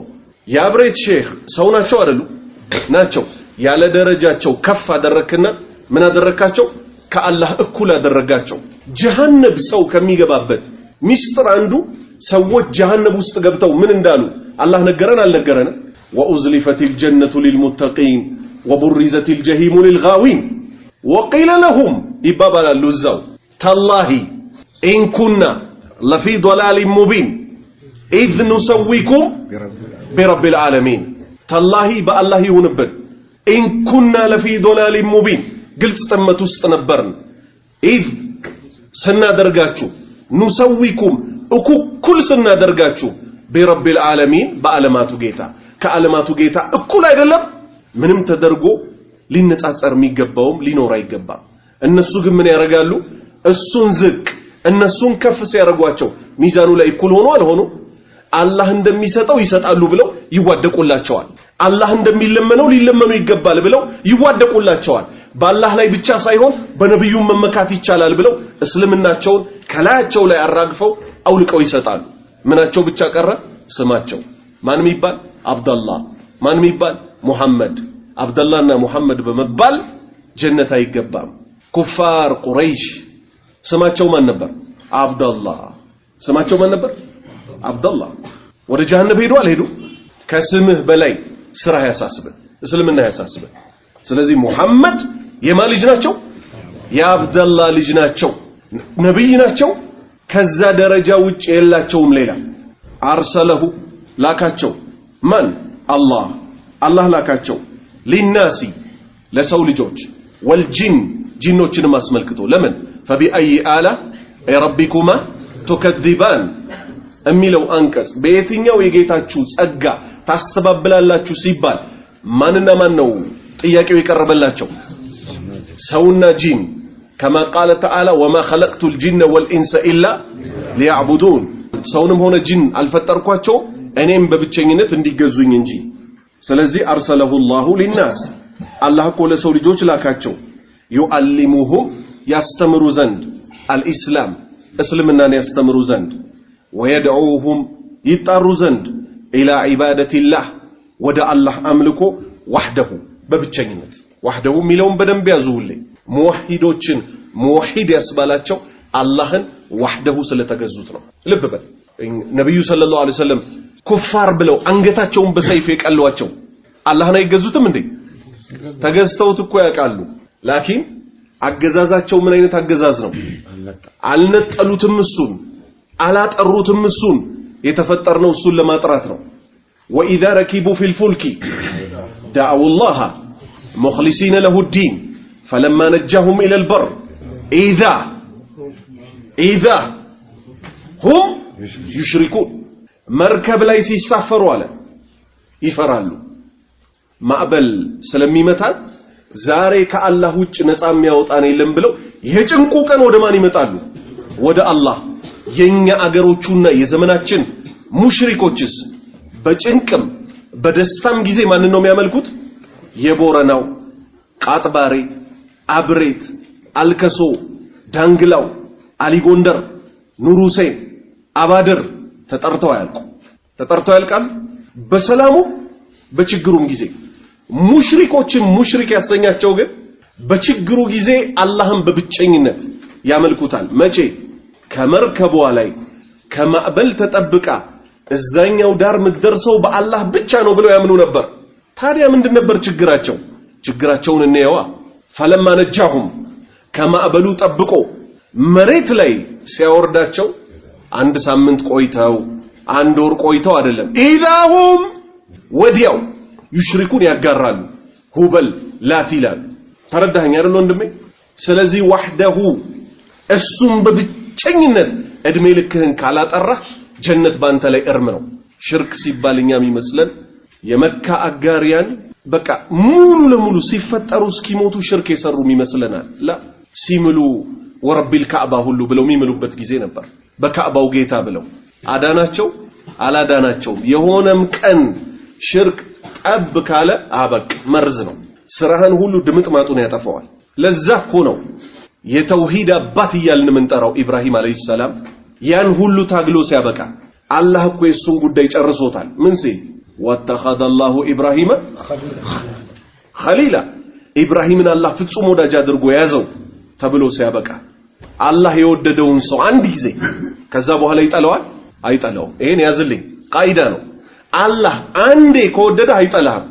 የአብሬት ሼኽ ሰው ናቸው አይደሉ? ናቸው። ያለ ደረጃቸው ከፍ አደረክና ምን አደረካቸው? ከአላህ እኩል አደረጋቸው። ጀሃነም ሰው ከሚገባበት ሚስጥር አንዱ ሰዎች ጀሃነም ውስጥ ገብተው ምን እንዳሉ አላህ ነገረን አልነገረን? ወኡዝሊፈቲል ጀነቱ ሊልሙተቂን ወቡሪዘቲል ጀሂሙ ሊልጋዊን ወቂለ ለሁም ይባባላሉ እዛው ተላሂ ኢን ኩና ለፊ ضላሊን ሙቢን ኢዝ ኑሰዊኩም ቢረቢል ዓለሚን ተላሂ በአላህ ይሁንብን ኢን ኩና ለፊ ضላሊን ሙቢን ግልጽ ጥመት ውስጥ ነበርን ኢዝ ስናደርጋችሁ ኑሰዊኩም እኩል ስናደርጋችሁ ቢረቢል ዓለሚን በዓለማቱ ጌታ ከዓለማቱ ጌታ እኩል አይደለም ምንም ተደርጎ ሊነጻጸር የሚገባውም ሊኖር አይገባም እነሱ ግን ምን ያደርጋሉ እሱን ዝቅ እነሱን ከፍ ሲያደርጓቸው ሚዛኑ ላይ እኩል ሆኖ አልሆኑ አላህ እንደሚሰጠው ይሰጣሉ ብለው ይዋደቁላቸዋል አላህ እንደሚለመነው ሊለመኑ ይገባል ብለው ይዋደቁላቸዋል በአላህ ላይ ብቻ ሳይሆን በነብዩ መመካት ይቻላል ብለው እስልምናቸውን ከላያቸው ላይ አራግፈው አውልቀው ይሰጣሉ ምናቸው ብቻ ቀረ ስማቸው ማን የሚባል አብደላህ ማን የሚባል ሙሐመድ አብደላህና ሙሐመድ በመባል ጀነት አይገባም ኩፋር ቁረይሽ ስማቸው ማን ነበር አብደላህ ስማቸው ማን ነበር አብደላህ ወደ ጀሃነም ሄዱ አልሄዱ ከስምህ በላይ ስራ ያሳስበን እስልምና ያሳስበን ስለዚህ ሙሐመድ የማን ልጅ ናቸው የአብደላህ ልጅ ናቸው ነብይ ናቸው ከዛ ደረጃ ውጭ የላቸውም ሌላ አርሰለሁ ላካቸው ማን አላህ ላካቸው ሊናሲ ለሰው ልጆች ወልጂን ጂኖችንም አስመልክቶ ለምን فبأي آلاء ربكما تكذبان እሚለው አንቀጽ በየትኛው የጌታችሁ ጸጋ ታስተባብላላችሁ ሲባል ማንና ማን ነው ጥያቄው የቀረበላቸው ሰውና ጂን كما قال تعالى وما خلقت الجن والانس الا ليعبدون ሰውንም ሆነ ጂን አልፈጠርኳቸው እኔም በብቸኝነት እንዲገዙኝ እንጂ ስለዚህ አርሰለሁ الله للناس አላህ እኮ ለሰው ልጆች ላካቸው يعلمهم ያስተምሩ ዘንድ الاسلام እስልምናን ያስተምሩ ዘንድ ويدعوهم ይጣሩ ዘንድ الى عباده الله ወደ አላህ አምልኮ وحده በብቸኝነት وحده ሚለውን በደንብ ያዙልኝ ሙወሂዶችን ሙወሂድ ያስባላቸው አላህን وحده ስለተገዙት ነው ልብ በል ነብዩ ሰለላሁ ዐለይሂ ወሰለም ኩፋር ብለው አንገታቸውን በሰይፍ የቀሏቸው አላህን አይገዙትም እንዴ ተገዝተውት እኮ ያውቃሉ ላኪን አገዛዛቸው ምን አይነት አገዛዝ ነው አልነጠሉትም እሱን አላጠሩትም እሱን የተፈጠርነው እሱን ለማጥራት ነው وإذا ركبوا في الفلك دعوا الله مخلصين له الدين فلما نجاهم إلى البر إذا هم يشركون مركب لا يسافروا على يفرالو ማዕበል ስለሚመታል ዛሬ ከአላህ ውጭ ነፃ የሚያወጣን የለም ብለው የጭንቁ ቀን ወደ ማን ይመጣሉ ወደ አላህ የኛ አገሮቹና የዘመናችን ሙሽሪኮችስ በጭንቅም በደስታም ጊዜ ማን ነው የሚያመልኩት የቦረናው ቃጥባሬ አብሬት አልከሶ ዳንግላው አሊጎንደር ኑሩሴን አባደር ተጠርተው ያልቃል በሰላሙ በችግሩም ጊዜ ሙሽሪኮችን ሙሽሪክ ያሰኛቸው ግን በችግሩ ጊዜ አላህን በብቸኝነት ያመልኩታል መቼ ከመርከቧ ላይ ከማዕበል ተጠብቃ እዛኛው ዳር ምትደርሰው በአላህ ብቻ ነው ብለው ያምኑ ነበር ታዲያ ምንድን ነበር ችግራቸውን እንየዋ فلما نجاهم ከማዕበሉ ጠብቆ መሬት ላይ ሲያወርዳቸው አንድ ሳምንት ቆይተው አንድ ወር ቆይተው አይደለም ኢላሁም ወዲያው ይሽሪኩን ያጋራሉ ሁበል ላቲላል ተረዳኸኝ አይደል ወንድሜ ስለዚህ ወህደሁ እሱም በብቸኝነት እድሜ ልክህን ካላጠራህ ጀነት ባንተ ላይ እርም ነው ሽርክ ሲባልኛ የሚመስለን የመካ አጋሪያን በቃ ሙሉ ለሙሉ ሲፈጠሩ እስኪሞቱ ሽርክ የሰሩ የሚመስለናል ላ ሲምሉ ወረቢል ካዕባ ሁሉ ብለው የሚምሉበት ጊዜ ነበር በካዕባው ጌታ ብለው አዳናቸው አላዳናቸው የሆነም ቀን ሽርክ ጠብ ካለ አበቅ መርዝ ነው ስራህን ሁሉ ድምጥማጡን ያጠፋዋል ለዛ እኮ ነው የተውሂድ አባት እያልን ምንጠራው ኢብራሂም አለይሂ ሰላም ያን ሁሉ ታግሎ ሲያበቃ አላህ እኮ የሱን ጉዳይ ጨርሶታል ምን ሲል ወተኸዘ አላሁ ኢብራሂም ኸሊላ ኢብራሂምን አላህ ፍጹም ወዳጅ አድርጎ ያዘው ተብሎ ሲያበቃ አላህ የወደደውን ሰው አንድ ጊዜ ከዛ በኋላ ይጠላዋል አይጠላውም። ይሄን ያዝልኝ ቃይዳ ነው። አላህ አንዴ ከወደደ አይጠላህም።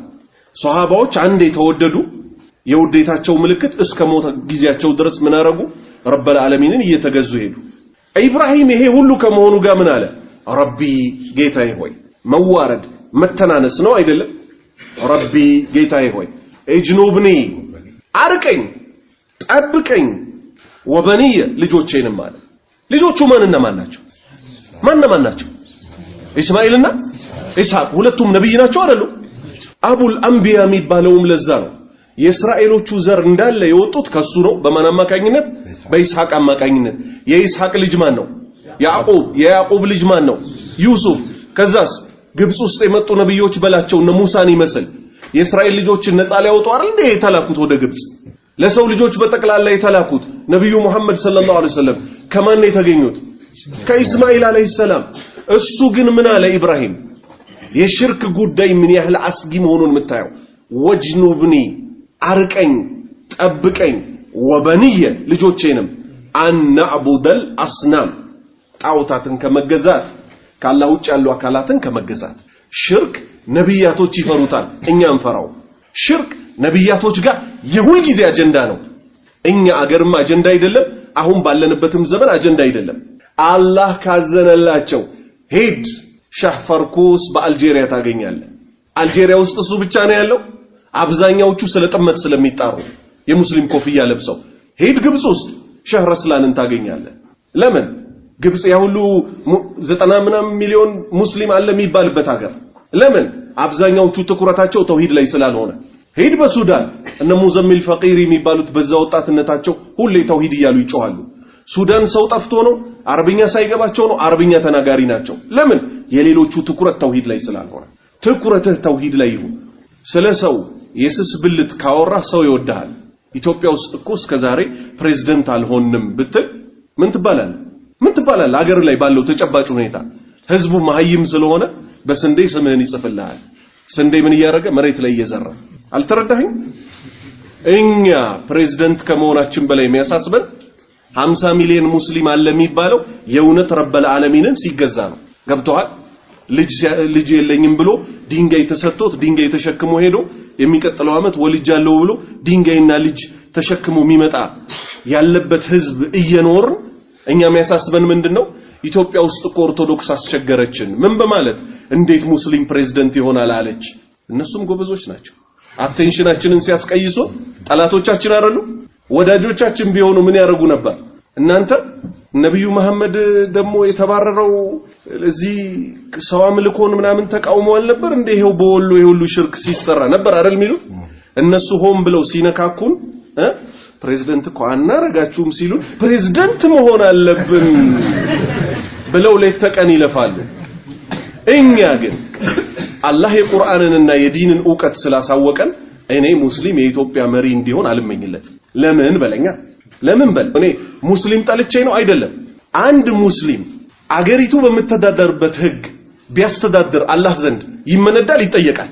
ሷሃባዎች አንዴ ተወደዱ የውዴታቸው ምልክት እስከ ሞት ጊዜያቸው ድረስ ምን አረጉ ረበል ዓለሚንን እየተገዙ ሄዱ። ኢብራሂም ይሄ ሁሉ ከመሆኑ ጋር ምን አለ ረቢ ጌታዬ ሆይ መዋረድ መተናነስ ነው አይደለም ረቢ ጌታዬ ሆይ እጅኑብኒ አርቀኝ ጠብቀኝ ወበኒየ ልጆቼንም አለ። ልጆቹ ማንና ማን ናቸው? ማን ናቸው? ኢስማኤልና ኢስሐቅ ሁለቱም ነብይ ናቸው አይደሉ? አቡል አንቢያ የሚባለውም ለዛ ነው። የእስራኤሎቹ ዘር እንዳለ የወጡት ከሱ ነው። በማን አማካኝነት? በኢስሐቅ አማካኝነት። የኢስሐቅ ልጅ ማን ነው? ያዕቆብ። የያዕቆብ ልጅ ማን ነው? ዩሱፍ። ከዛስ ግብጽ ውስጥ የመጡ ነብዮች በላቸው እነ ሙሳን ይመስል የእስራኤል ልጆችን ነፃ ሊያወጡ አይደል እንዴ የተላኩት ወደ ግብጽ? ለሰው ልጆች በጠቅላላ የተላኩት ነብዩ መሐመድ ሰለላሁ ዐለይሂ ወሰለም ከማን የተገኙት? ከኢስማኤል አለይሂ ሰላም። እሱ ግን ምን አለ ኢብራሂም? የሽርክ ጉዳይ ምን ያህል አስጊ መሆኑን የምታየው ወጅኑብኒ አርቀኝ ጠብቀኝ ወበኒየ ልጆቼንም አንዕቡደል አስናም ጣዖታትን ከመገዛት ካላህ ውጭ ያሉ አካላትን ከመገዛት። ሽርክ ነብያቶች ይፈሩታል፣ እኛ እንፈራው። ሽርክ ነብያቶች ጋር የሁል ጊዜ አጀንዳ ነው። እኛ አገርም አጀንዳ አይደለም፣ አሁን ባለንበትም ዘመን አጀንዳ አይደለም። አላህ ካዘነላቸው ሄድ ሻህፈርኩስ በአልጄሪያ ታገኛለህ። አልጄሪያ ውስጥ እሱ ብቻ ነው ያለው። አብዛኛዎቹ ስለ ጥመት ስለሚጣሩ የሙስሊም ኮፍያ ለብሰው ሄድ ግብጽ ውስጥ ሸህረስላንን ታገኛለህ። ለምን? ግብጽ ያሁሉ 90 ምናምን ሚሊዮን ሙስሊም አለ የሚባልበት ሀገር። ለምን? አብዛኛዎቹ ትኩረታቸው ተውሂድ ላይ ስላልሆነ። ሄድ በሱዳን እነ ሙዘሚል ፈቂሪ የሚባሉት በዛ ወጣትነታቸው ሁሌ ተውሂድ እያሉ ይጮሃሉ። ሱዳን ሰው ጠፍቶ ነው? አረብኛ ሳይገባቸው ነው? አረብኛ ተናጋሪ ናቸው። ለምን? የሌሎቹ ትኩረት ተውሂድ ላይ ስላልሆነ። ትኩረትህ ተውሂድ ላይ ይሁን። ስለ ሰው የስስ ብልት ካወራ ሰው ይወድሃል። ኢትዮጵያ ውስጥ እኮ እስከዛሬ ፕሬዝዳንት አልሆንም ብትል ምን ትባላለህ? ምን ትባላለህ? አገር ላይ ባለው ተጨባጭ ሁኔታ ህዝቡ መሀይም ስለሆነ በስንዴ ስምህን ይጽፍልሃል። ስንዴ ምን እያደረገ መሬት ላይ እየዘራ። አልተረዳኸኝ? እኛ ፕሬዝዳንት ከመሆናችን በላይ የሚያሳስበን 50 ሚሊዮን ሙስሊም አለ የሚባለው የእውነት ረበል ዓለሚንን ሲገዛ ነው። ገብቶሃል? ልጅ የለኝም ብሎ ድንጋይ ተሰጥቶት ድንጋይ ተሸክሞ ሄዶ የሚቀጥለው አመት ወልጃለሁ ብሎ ድንጋይና ልጅ ተሸክሞ የሚመጣ ያለበት ህዝብ እየኖር እኛ የሚያሳስበን ምንድነው? ኢትዮጵያ ውስጥ ኦርቶዶክስ አስቸገረችን ምን በማለት እንዴት ሙስሊም ፕሬዝዳንት ይሆናል አለች። እነሱም ጎበዞች ናቸው። አቴንሽናችንን ሲያስቀይሱ ጠላቶቻችን አይደሉ? ወዳጆቻችን ቢሆኑ ምን ያደርጉ ነበር? እናንተ ነብዩ መሐመድ ደግሞ የተባረረው እዚህ ሰው አምልኮን ምናምን ተቃውመዋል ነበር እንዴ? ይሄው በወሎ የሁሉ ሽርክ ሲሰራ ነበር አይደል የሚሉት። እነሱ ሆም ብለው ሲነካኩን ፕሬዝዳንት እኮ አናረጋችሁም ሲሉ ፕሬዝዳንት መሆን አለብን ብለው ሌት ተቀን ይለፋሉ። እኛ ግን አላህ የቁርአንንና የዲንን ዕውቀት ስላሳወቀን እኔ ሙስሊም የኢትዮጵያ መሪ እንዲሆን አልመኝለትም። ለምን በለኛ? ለምን በል? እኔ ሙስሊም ጠልቼ ነው አይደለም። አንድ ሙስሊም አገሪቱ በምትተዳደርበት ህግ ቢያስተዳድር አላህ ዘንድ ይመነዳል? ይጠየቃል?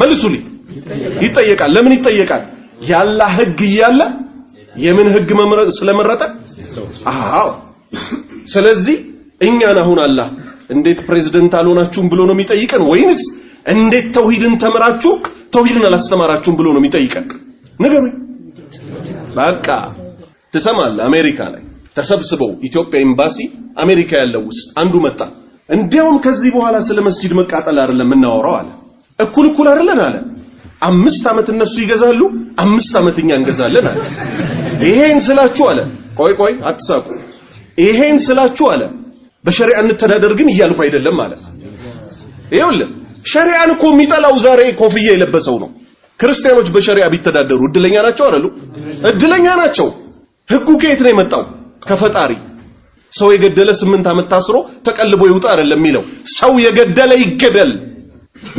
መልሱልኝ። ይጠየቃል። ለምን ይጠየቃል? ያላህ ህግ እያለ የምን ህግ ስለመረጠ? አዎ። ስለዚህ እኛን አሁን አላህ እንዴት ፕሬዝዳንት አልሆናችሁም ብሎ ነው የሚጠይቀን? ወይንስ እንዴት ተውሂድን ተምራችሁ ተውሂድን አላስተማራችሁም ብሎ ነው የሚጠይቀን? ንገሩኝ። በቃ ተሰማል። አሜሪካ ላይ ተሰብስበው ኢትዮጵያ ኤምባሲ አሜሪካ ያለው ውስጥ አንዱ መጣ። እንዲያውም ከዚህ በኋላ ስለ መስጂድ መቃጠል አይደለም እናወራው አለ። እኩል አይደለን አለ። 5 አመት እነሱ ይገዛሉ፣ 5 አመት እኛ እንገዛለን አለ። ይሄን ስላችሁ አለ ቆይ አትሳቁ። ይሄን ስላችሁ አለ በሸሪዓ እንተዳደር ግን እያልኩ አይደለም አለ። ይኸውልህ ሸሪዓን እኮ የሚጠላው ዛሬ ኮፍያ የለበሰው ነው። ክርስቲያኖች በሸሪዓ ቢተዳደሩ እድለኛ ናቸው አይደሉ? እድለኛ ናቸው። ህጉ ከየት ነው የመጣው? ከፈጣሪ። ሰው የገደለ 8 አመት ታስሮ ተቀልቦ ይውጣ አይደለም የሚለው። ሰው የገደለ ይገደል።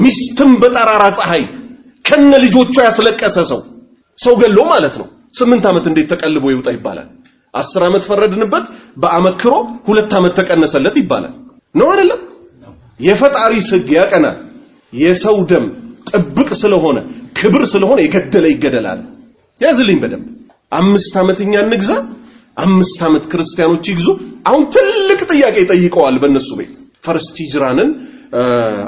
ሚስትም በጠራራ ፀሐይ ከነ ልጆቿ ያስለቀሰ ሰው ገሎ ማለት ነው 8 አመት እንዴት ተቀልቦ ይውጣ ይባላል? 10 አመት ፈረድንበት በአመክሮ 2 አመት ተቀነሰለት ይባላል ነው አይደለም? የፈጣሪ ህግ ያቀናል። የሰው ደም ጥብቅ ስለሆነ ክብር ስለሆነ የገደለ ይገደላል። ያዝልኝ በደንብ 5 አመትኛ እንግዛ 5 ዓመት ክርስቲያኖች ይግዙ አሁን ትልቅ ጥያቄ ጠይቀዋል በእነሱ ቤት ፈርስት ሂጅራንን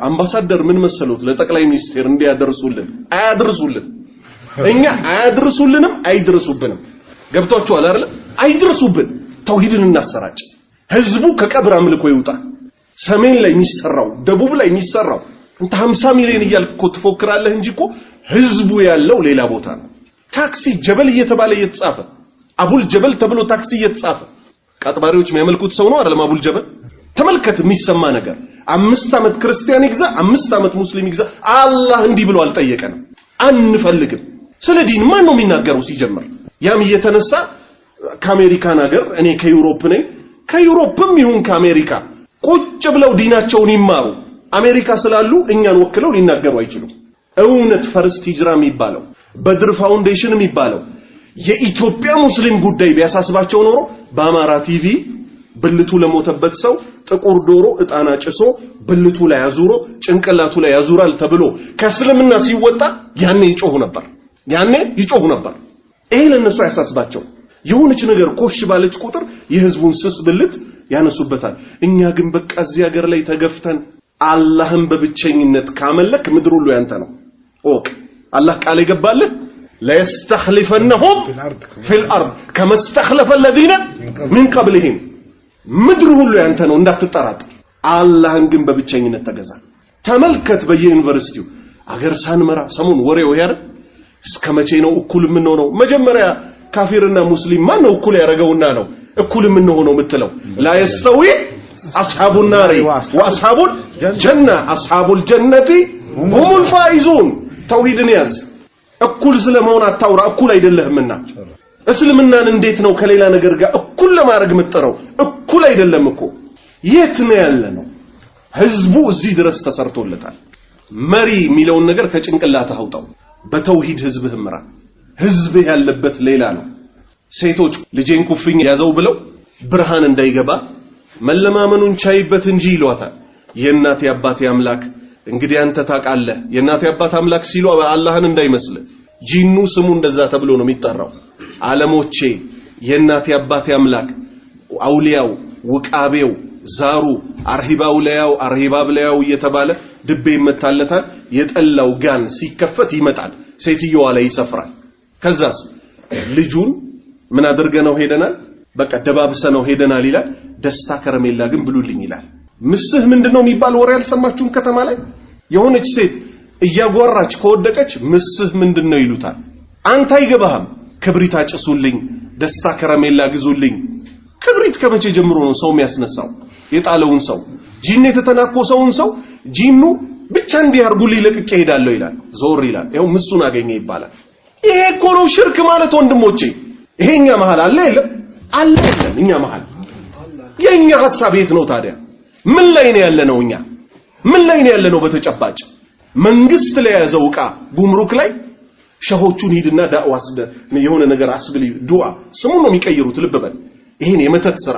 አምባሳደር ምን መሰሉት ለጠቅላይ ሚኒስቴር እንዲያደርሱልን አያድርሱልን እኛ አያድርሱልንም አይድርሱብንም ገብቷቸዋል አይደል አይድርሱብን ተውሂድን እናሰራጭ ህዝቡ ከቀብር አምልኮ ይውጣ ሰሜን ላይ የሚሰራው ደቡብ ላይ የሚሰራው እንተ 50 ሚሊዮን እያልኩ ትፎክራለህ እንጂ እኮ ህዝቡ ያለው ሌላ ቦታ ነው ታክሲ ጀበል እየተባለ እየተጻፈ አቡል ጀበል ተብሎ ታክሲ እየተጻፈ ቀጥባሪዎች የሚያመልኩት ሰው ነው አይደል አቡል ጀበል ተመልከት የሚሰማ ነገር 5 ዓመት ክርስቲያን ይግዛ 5 ዓመት ሙስሊም ይግዛ አላህ እንዲህ ብሎ አልጠየቀንም አንፈልግም ስለዚህ ማን ነው የሚናገረው ሲጀምር ያም እየተነሳ ከአሜሪካን ሀገር እኔ ከዩሮፕ ነኝ ከዩሮፕም ይሁን ከአሜሪካ ቁጭ ብለው ዲናቸውን ይማሩ አሜሪካ ስላሉ እኛን ወክለው ሊናገሩ አይችሉም እውነት ፈርስት ሂጅራ የሚባለው በድር ፋውንዴሽን የሚባለው የኢትዮጵያ ሙስሊም ጉዳይ ቢያሳስባቸው ኖሮ በአማራ ቲቪ ብልቱ ለሞተበት ሰው ጥቁር ዶሮ እጣና ጭሶ ብልቱ ላይ ያዙሮ ጭንቅላቱ ላይ ያዙራል ተብሎ ከእስልምና ሲወጣ ያኔ ይጮሁ ነበር ይሄ ለነሱ ያሳስባቸው የሆነች ነገር ኮሽ ባለች ቁጥር የህዝቡን ስስ ብልት ያነሱበታል እኛ ግን በቃ እዚህ ሀገር ላይ ተገፍተን አላህን በብቸኝነት ካመለክ ምድር ሁሉ ያንተ ነው ኦክ አላህ ቃል ይገባልህ ለይስተخلفنهم في الارض كما استخلف الذين من قبلهم ምድር ሁሉ ያንተ ነው እንዳትጠራጠር አላህን ግን በብቸኝነት ተገዛ ተመልከት በየዩኒቨርሲቲው አገር ሳንመራ ሰሞን ወሬው ያረ እስከመቼ ነው እኩል ምን ነው መጀመሪያ ካፊርና ሙስሊም ማን ነው እኩል ያረጋውና ነው እኩል ምን ሆነው ምትለው لا يستوي اصحاب النار واصحاب الجنه اصحاب الجنه هم الفائزون ተውሂድን ያዝ እኩል ስለመሆን አታውራ እኩል አይደለህምና እስልምናን እንዴት ነው ከሌላ ነገር ጋር እኩል ለማድረግ መጥረው እኩል አይደለም እኮ የት ነው ያለነው ህዝቡ እዚህ ድረስ ተሰርቶለታል መሪ የሚለውን ነገር ከጭንቅላትህ አውጣው በተውሂድ ህዝብህ ምራ ህዝብ ያለበት ሌላ ነው ሴቶች ልጄን ኩፍኝ ያዘው ብለው ብርሃን እንዳይገባ መለማመኑን ቻይበት እንጂ ይሏታል የእናት ያባቴ አምላክ እንግዲህ አንተ ታቃለህ የእናት ያባት አምላክ ሲሉ አላህን እንዳይመስል ጂኑ ስሙ እንደዛ ተብሎ ነው የሚጠራው ዓለሞቼ የእናት ያባቴ አምላክ አውሊያው ወቃቤው ዛሩ አርሂባውላያው አርሂባብላያው እየተባለ ድቤ ይመታለታል የጠላው ጋን ሲከፈት ይመጣል ሴትየዋ ላይ ይሰፍራል ከዛስ ልጁን ምን አድርገነው ሄደናል በቃ ደባብሰነው ሄደናል ይላል ደስታ ከረሜላ ግን ብሉልኝ ይላል ምስህ ምንድነው የሚባል ወሬ ያልሰማችሁም ከተማ ላይ የሆነች ሴት እያጓራች ከወደቀች ምስህ ምንድነው ይሉታል አንተ አይገባህም ክብሪት አጭሱልኝ ደስታ ከረሜላ ግዙልኝ ክብሪት ከመቼ ጀምሮ ነው ሰው የሚያስነሳው የጣለውን ሰው ጂን የተተናኮሰውን ሰው ጂኑ ብቻ እንዲያርጉልኝ ለቅቄ ሄዳለሁ ይላል ዞር ይላል ይሄው ምሱን አገኘ ይባላል ይሄ እኮ ነው ሽርክ ማለት ወንድሞቼ ይሄኛ መሃል አለ የለም እኛ መሃል የኛ ሐሳብ የት ነው ታዲያ ምን ላይ ነው ያለነው እኛ ምን ላይ ነው ያለነው በተጨባጭ መንግስት ላይ ያዘው ዕቃ ጉምሩክ ላይ ሸሆቹን ሂድና ዳዋ አስደ የሆነ ነገር አስብሊ ዱዓ ስሙን ነው የሚቀይሩት ልብ በል ይሄን የመተት ስራ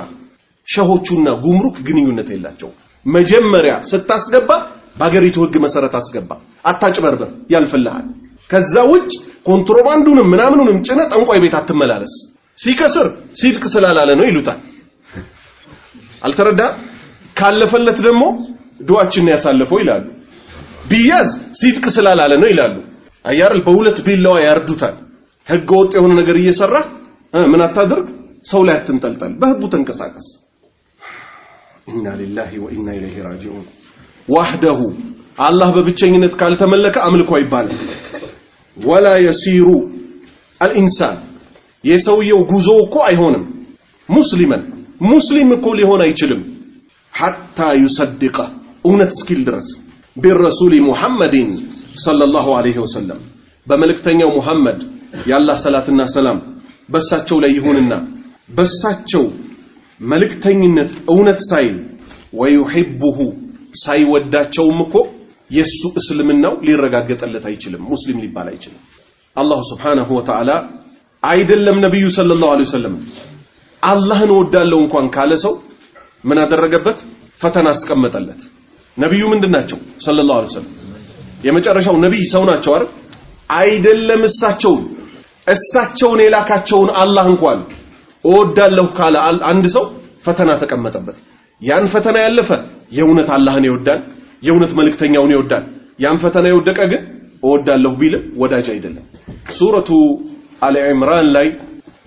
ሸሆቹና ጉምሩክ ግንኙነት የላቸው መጀመሪያ ስታስገባ በአገሪቱ ህግ መሰረት አስገባ አታጭበርበር ያልፈልሃል ከዛ ውጭ ኮንትሮባንዱንም ምናምኑንም ጭነ ጠንቋይ ቤት አትመላለስ ሲከስር ሲድቅ ስላላለ ነው ይሉታል አልተረዳ ካለፈለት ደግሞ ዱዓችን ያሳልፈው ይላሉ ቢያዝ ሲድቅ ስላላለ ነው ይላሉ አያርል በሁለት ቢላዋ ያርዱታል ህገ ወጥ የሆነ ነገር እየሰራ ምን አታድርግ ሰው ላይ አትንጠልጠል በህቡ ተንቀሳቀስ ኢና ሊላሂ ወኢና ኢለይሂ ራጂዑን ወህደሁ አላህ በብቸኝነት ካልተመለከ አምልኮ አይባልም ወላ يسير الانسان የሰውየው ጉዞ እኮ አይሆንም ሙስሊም እኮ ሊሆን አይችልም حتى يصدق እውነት እስኪል ድረስ بالرسول محمد صلى الله عليه وسلم በመልእክተኛው ሙሐመድ ያላህ ሰላትና ሰላም በሳቸው ላይ ይሁንና በሳቸው መልእክተኝነት እውነት ሳይል ويحبه ሳይወዳቸውም እኮ የሱ እስልምናው ሊረጋገጠለት አይችልም ሙስሊም ሊባል አይችልም አላህ Subhanahu Wa Ta'ala አይደለም ነብዩ ሰለላሁ ዐለይሂ ወሰለም አላህን ወዳለው እንኳን ካለ ሰው ምን አደረገበት ፈተና አስቀመጠለት ነብዩ ምንድናቸው ሰለላሁ ዐለይሂ ወሰለም የመጨረሻው ነብይ ሰው ናቸው አይደለም እሳቸውን የላካቸውን አላህ እንኳን እወዳለሁ ካለ አንድ ሰው ፈተና ተቀመጠበት ያን ፈተና ያለፈ የእውነት አላህን ይወዳል የእውነት መልእክተኛውን ይወዳል ያን ፈተና የወደቀ ግን እወዳለሁ ቢል ወዳጅ አይደለም ሱረቱ አሊ ኢምራን ላይ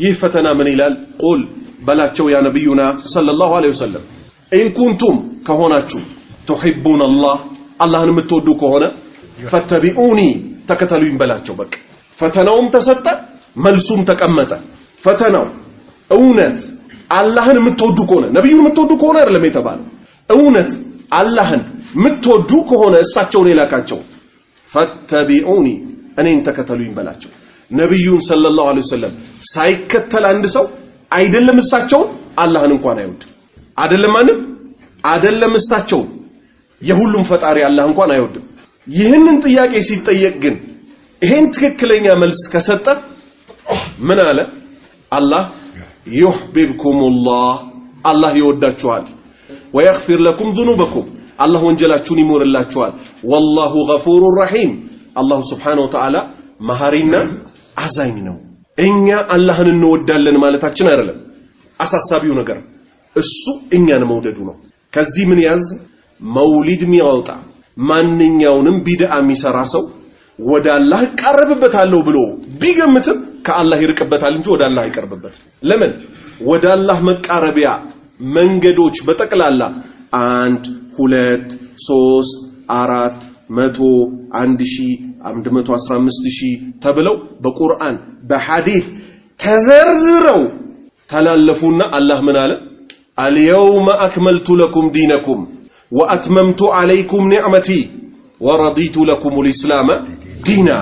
ይህ ፈተና ምን ይላል ቁል በላቸው ያ ነብዩና ሰለላሁ ዐለይሂ ወሰለም ኢን ኩንቱም ከሆናችሁ تحبون الله አላህን የምትወዱ ከሆነ ፈተቢኡኒ ተከተሉኝ በላቸው በቃ ፈተናውም ተሰጠ መልሱም ተቀመጠ ፈተናው እውነት አላህን የምትወዱ ከሆነ ነብዩን የምትወዱ ከሆነ አይደለም የተባለው እውነት አላህን የምትወዱ ከሆነ እሳቸውን የላካቸው ፈተቢኡኒ እኔን ተከተሉኝ በላቸው ነብዩን ሰለላሁ ዐለይሂ ወሰለም ሳይከተል አንድ ሰው አይደለም እሳቸው አላህን እንኳን አይወድ አይደለም እሳቸው የሁሉም ፈጣሪ አላህ እንኳን አይወድም ይህንን ጥያቄ ሲጠየቅ ግን ይሄን ትክክለኛ መልስ ከሰጠ ምን አለ አላህ ይሁብብኩሙላህ አላህ ይወዳችኋል ወይغفر لكم ذنوبكم አላህ ወንጀላችሁን ይሞርላችኋል والله غفور رحيم አላህ Subhanahu Wa Ta'ala መሐሪና አዛኝ ነው እኛ አላህን እንወዳለን ማለታችን አይደለም አሳሳቢው ነገር እሱ እኛን መውደዱ ነው ከዚህ ምን ያዝ መውሊድ ሚያወጣ ማንኛውንም ቢድዓ የሚሰራ ሰው ወደ አላህ ቀርብበታለሁ ብሎ ቢገምትም ከአላህ ይርቅበታል እንጂ ወደ አላህ አይቀርብበት ለምን ወደ አላህ መቃረቢያ መንገዶች በጠቅላላ 1 2 3 4 100 115000 ተብለው በቁርአን በሐዲስ ተዘርዝረው ተላለፉና አላህ ምን አለ اليوم أكملت لكم دينكم وأتممت عليكم نعمتي ورضيت لكم الإسلام دينا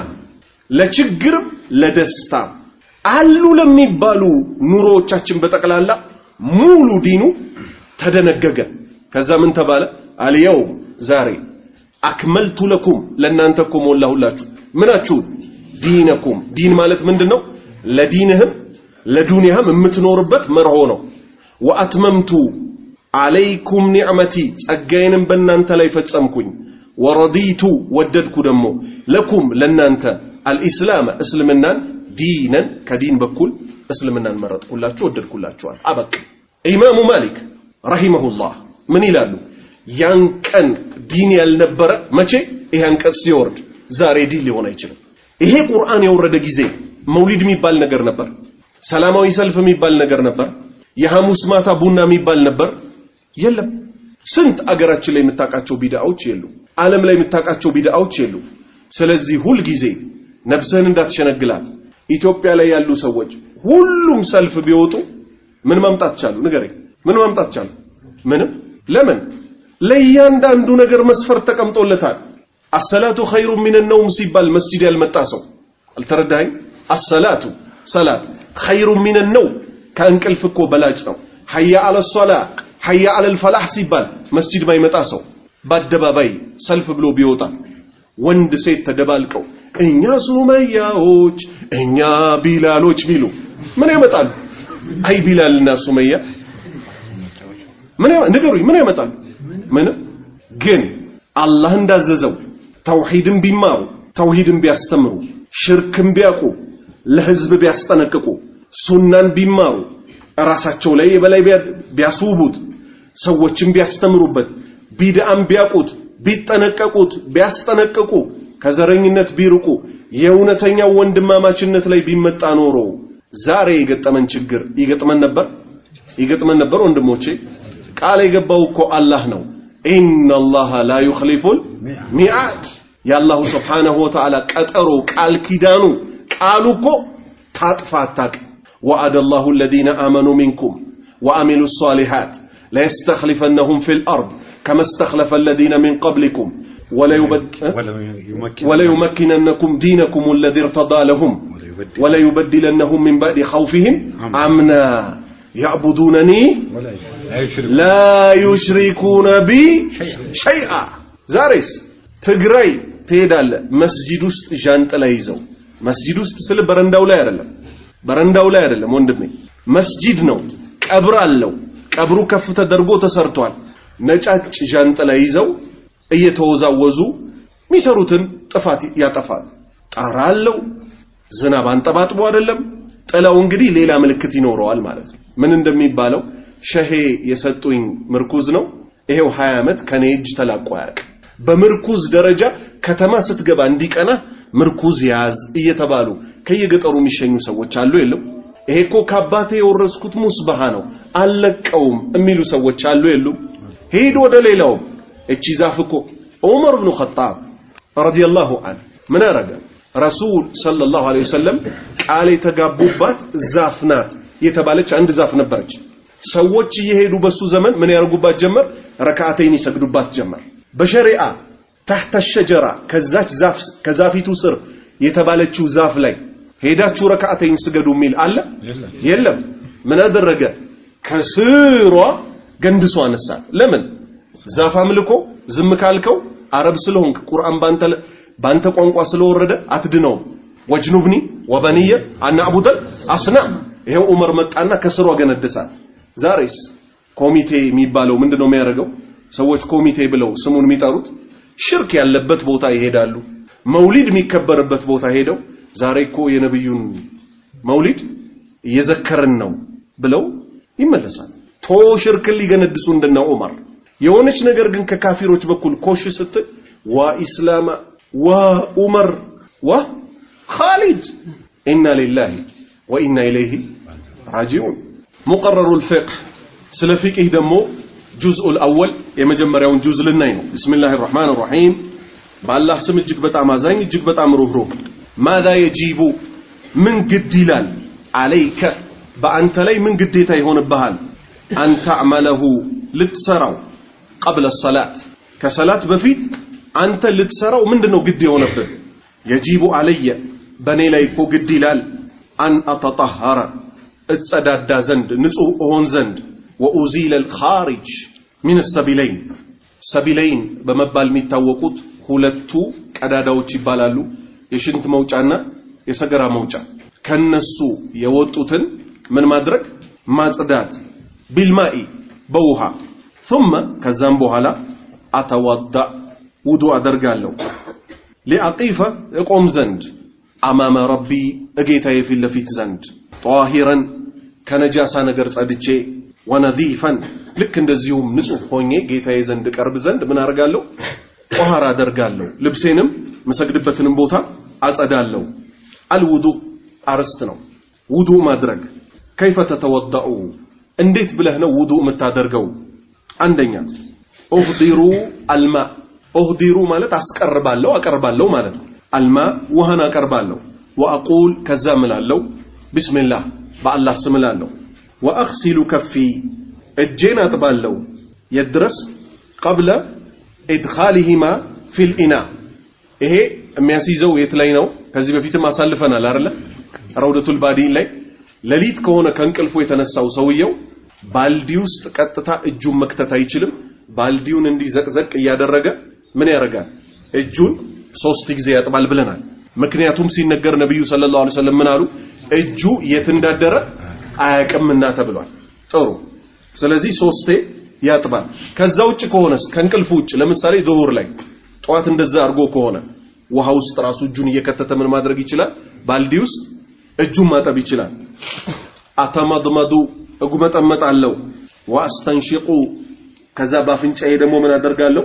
لشجر لدستا አሉ ለሚባሉ ኑሮቻችን በተቀላላ ሙሉ ዲኑ ተደነገገ ከዛ ምን ተባለ اليوم ዛሬ أكملت لكم ለናንተኩም ወላሁላችሁ ምናችሁ ዲነኩም ዲን ማለት ምንድነው ለዲንህም ለዱንያህም የምትኖርበት መርሆ ነው وأتممت عليكم نعمتي ጸጋዬንም በእናንተ ላይ ፈጸምኩኝ ورضيت ወደድኩ ደግሞ لكم ለናንተ الاسلام እስልምናን ዲነን ከዲን በኩል እስልምናን መረጥኩላችሁ ወደድኩላችኋል አበቃ ኢማሙ ማሊክ ረሂመሁላህ ምን ይላሉ ያን ቀን ዲን ያልነበረ መቼ ይሄን ቀን ሲወርድ ዛሬ ዲን ሊሆን አይችልም ይሄ ቁርአን የወረደ ጊዜ መውሊድ የሚባል ነገር ነበር ሰላማዊ ሰልፍ የሚባል ነገር ነበር የሐሙስ ማታ ቡና የሚባል ነበር የለም ስንት አገራችን ላይ የምታቃቸው ቢድዓዎች የሉ ዓለም ላይ የምታቃቸው ቢድዓዎች የሉ ስለዚህ ሁሉ ጊዜ ነፍስህን እንዳትሸነግላት ኢትዮጵያ ላይ ያሉ ሰዎች ሁሉም ሰልፍ ቢወጡ ምን ማምጣት ቻሉ ንገረኝ ምን ማምጣት ቻሉ ምንም ለምን ለያንዳንዱ ነገር መስፈርት ተቀምጦለታል الصلاه خير من النوم ሲባል መስጂድ ያልመጣ ሰው አልተረዳኝ الصلاه ሰላት خير من النوم ከእንቅልፍ እኮ በላጭ ነው حي على الصلاه حي على الفلاح ሲባል መስጂድ ማይመጣ ሰው በአደባባይ ሰልፍ ብሎ ቢወጣ ወንድ ሴት ተደባልቀው እኛ ሱመያዎች እኛ ቢላሎች ቢሉ ምን ያመጣል አይ ቢላልና ሱመያ ምን ንገሩኝ ምን ያመጣል ምን ግን አላህ እንዳዘዘው ተውሂድን ቢማሩ ተውሂድን ቢያስተምሩ ሽርክን ቢያቁ ለህዝብ ቢያስጠነቅቁ ሱናን ቢማሩ ራሳቸው ላይ የበላይ ቢያስውቡት ሰዎችን ቢያስተምሩበት ቢድአም ቢያቁት ቢጠነቀቁት ቢያስጠነቅቁ ከዘረኝነት ቢርቁ የእውነተኛው ወንድማማችነት ላይ ቢመጣ ኖሮ ዛሬ የገጠመን ችግር ይገጥመን ነበር ወንድሞቼ ቃል የገባው እኮ አላህ ነው ኢነላህ ላ ይخلፉል ሚዓድ ያላሁ ሱብሓነሁ ወተዓላ ቀጠሮ ቃል ኪዳኑ ቃሉ እኮ ታጥፋታቅ وعد الله الذين آمنوا منكم وعملوا الصالحات لا يستخلفنهم في الأرض كما استخلف الذين من قبلكم ولا يمكننكم دينكم الذي ارتضى لهم ولا يبدلنهم من بعد خوفهم أمنا يعبدونني لا يشركون بي شيئا زارس تقرأي تيدال مسجد است جانت لا يزو مسجد است سل برنداو لا يرلم برنداو لا يرلم وندمي مسجد نو قبر አለው ቀብሩ ከፍ ተደርጎ ተሰርቷል ነጫጭ ጃንጥ ላይ ይዘው እየተወዛወዙ ሚሰሩትን ጥፋት ያጠፋል ጣራለው ዝናብ አንጠባጥቦ አይደለም ጥላው እንግዲህ ሌላ ምልክት ይኖረዋል ማለት ነው ምን እንደሚባለው ሸሄ የሰጡኝ ምርኩዝ ነው ይሄው 20 ዓመት ከኔ እጅ ተላቆ ያቅ በምርኩዝ ደረጃ ከተማ ስትገባ እንዲቀና ምርኩዝ ያዝ እየተባሉ ከየገጠሩ የሚሸኙ ሰዎች አሉ የለም ይሄኮ ከአባቴ የወረስኩት ሙስባሃ ነው አለቀውም የሚሉ ሰዎች አሉ የሉም ሄዶ ወደ ሌላው እቺ ዛፍኮ ዑመር ኢብኑ ኸጣብ ረዲየላሁ ዐንሁ ምን አረጋ ረሱል ሰለላሁ ዐለይሂ ወሰለም ቃል የተጋቡባት ዛፍ ናት የተባለች አንድ ዛፍ ነበረች ሰዎች እየሄዱ በሱ ዘመን ምን ያርጉባት ጀመር ረካዓተይን ይሰግዱባት ጀመር በሸሪዓ تحت الشجرة ከዛች ዛፍ ከዛፊቱ ስር የተባለችው ዛፍ ላይ ሄዳችሁ ረካዓተይን ስገዱ ሚል አለ የለም ምን አደረገ ከስሯ ገንድሷ አነሳ ለምን ዛፍ አምልኮ ዝም ካልከው አረብ ስለሆንክ ቁርአን ባንተ ቋንቋ ስለወረደ አትድነው ወጅኑብኒ ወበኒየ አናዕቡደል አስናም ይሄው ዑመር መጣና ከስሯ ገነደሳት ዛሬስ ኮሚቴ የሚባለው ምንድነው የሚያደርገው ሰዎች ኮሚቴ ብለው ስሙን የሚጠሩት ሽርክ ያለበት ቦታ ይሄዳሉ መውሊድ የሚከበርበት ቦታ ሄደው ዛሬ እኮ የነብዩን መውሊድ እየዘከረን ነው ብለው ይመለሳል ቶ ሽርክ ሊገነድሱ እንደና ዑመር የሆነች ነገር ግን ከካፊሮች በኩል ኮሽ ስትል ወኢስላም ወዑመር ወኻሊድ ኢና ሊላሂ ወኢና ኢለይሂ راجعون مقرر الفقه ስለ ፊቅህ ደግሞ جزء الاول የመጀመሪያውን ጁዝ ልናይ ነው بسم الله الرحمن الرحيم በአላህ ስም እጅግ በጣም አዛኝ እጅግ በጣም ሩህሩህ ماذا يجب من ግድ ይላል عليك በአንተ ላይ ምን ግዴታ ይሆንብሃል أن تعمله ልትሰራው قبل الصلاة كصلاة بفيت أنت لتسرى ምንድነው ግድ የሆነብህ يجب علي በኔ ላይ እኮ ግድ ይላል أن أتطهر እጸዳዳ ዘንድ ንጹህ ሆን ዘንድ وأزيل الخارج من السبيلين سبيلين በመባል የሚታወቁት ሁለቱ ቀዳዳዎች ይባላሉ የሽንት መውጫና የሰገራ መውጫ ከነሱ የወጡትን ምን ማድረግ ማጽዳት بالماء በውሃ ثم ከዛም በኋላ أتوضأ وضوء አደርጋለሁ لأقيف እቆም ዘንድ أمام ربي እጌታዬ ፊት ለፊት ዘንድ طاهرا ከነጃሳ ነገር ጸድቼ ونظيفا ልክ እንደዚሁም ንጹህ ሆኜ ጌታዬ ዘንድ ቀርብ ዘንድ ምን አደርጋለሁ ጧሃራ አደርጋለሁ ልብሴንም መሰግድበትንም ቦታ አጸዳለሁ الوضوء አርስት ነው ውዱእ ማድረግ كيف تتوضأ እንዴት ብለህ ነው ውዱእ የምታደርገው አንደኛ احضروا الماء احضروا ማለት አቀርባለሁ ማለት ነው الماء ውሃን አቀርባለሁ واقول ከዛ እምላለሁ بسم الله በአላህ ስም እላለሁ واغسل كفي እጄን አጥባለሁ የድረስ قبل ادخالهما في الاناء ይሄ የሚያስይዘው የት ላይ ነው ከዚህ በፊትም አሳልፈናል አይደል ረውደቱል ባዲን ላይ ለሊት ከሆነ ከእንቅልፉ የተነሳው ሰውየው ባልዲ ውስጥ ቀጥታ እጁን መክተት አይችልም ባልዲውን እንዲዘቅዘቅ ያደረገ ምን ያረጋል እጁን 3 ጊዜ ያጥባል ብለናል ምክንያቱም ሲነገር ነብዩ ሰለላሁ ዐለይሂ ወሰለም ምን አሉ እጁ የት እንዳደረ አያቀምና ተብሏል ጥሩ ስለዚህ 3 ያጥባል ከዛ ውጭ ከሆነስ ከእንቅልፉ ውጭ ለምሳሌ ዙሁር ላይ ጧት እንደዛ አርጎ ከሆነ ውሃ ውስጥ ራሱ እጁን እየከተተ ምን ማድረግ ይችላል ባልዲ ውስጥ እጁን ማጠብ ይችላል አተመድመዱ እጉመጠመጣለሁ ወአስተንሽቁ ከዛ ባፍንጫዬ ደግሞ ምን አደርጋለሁ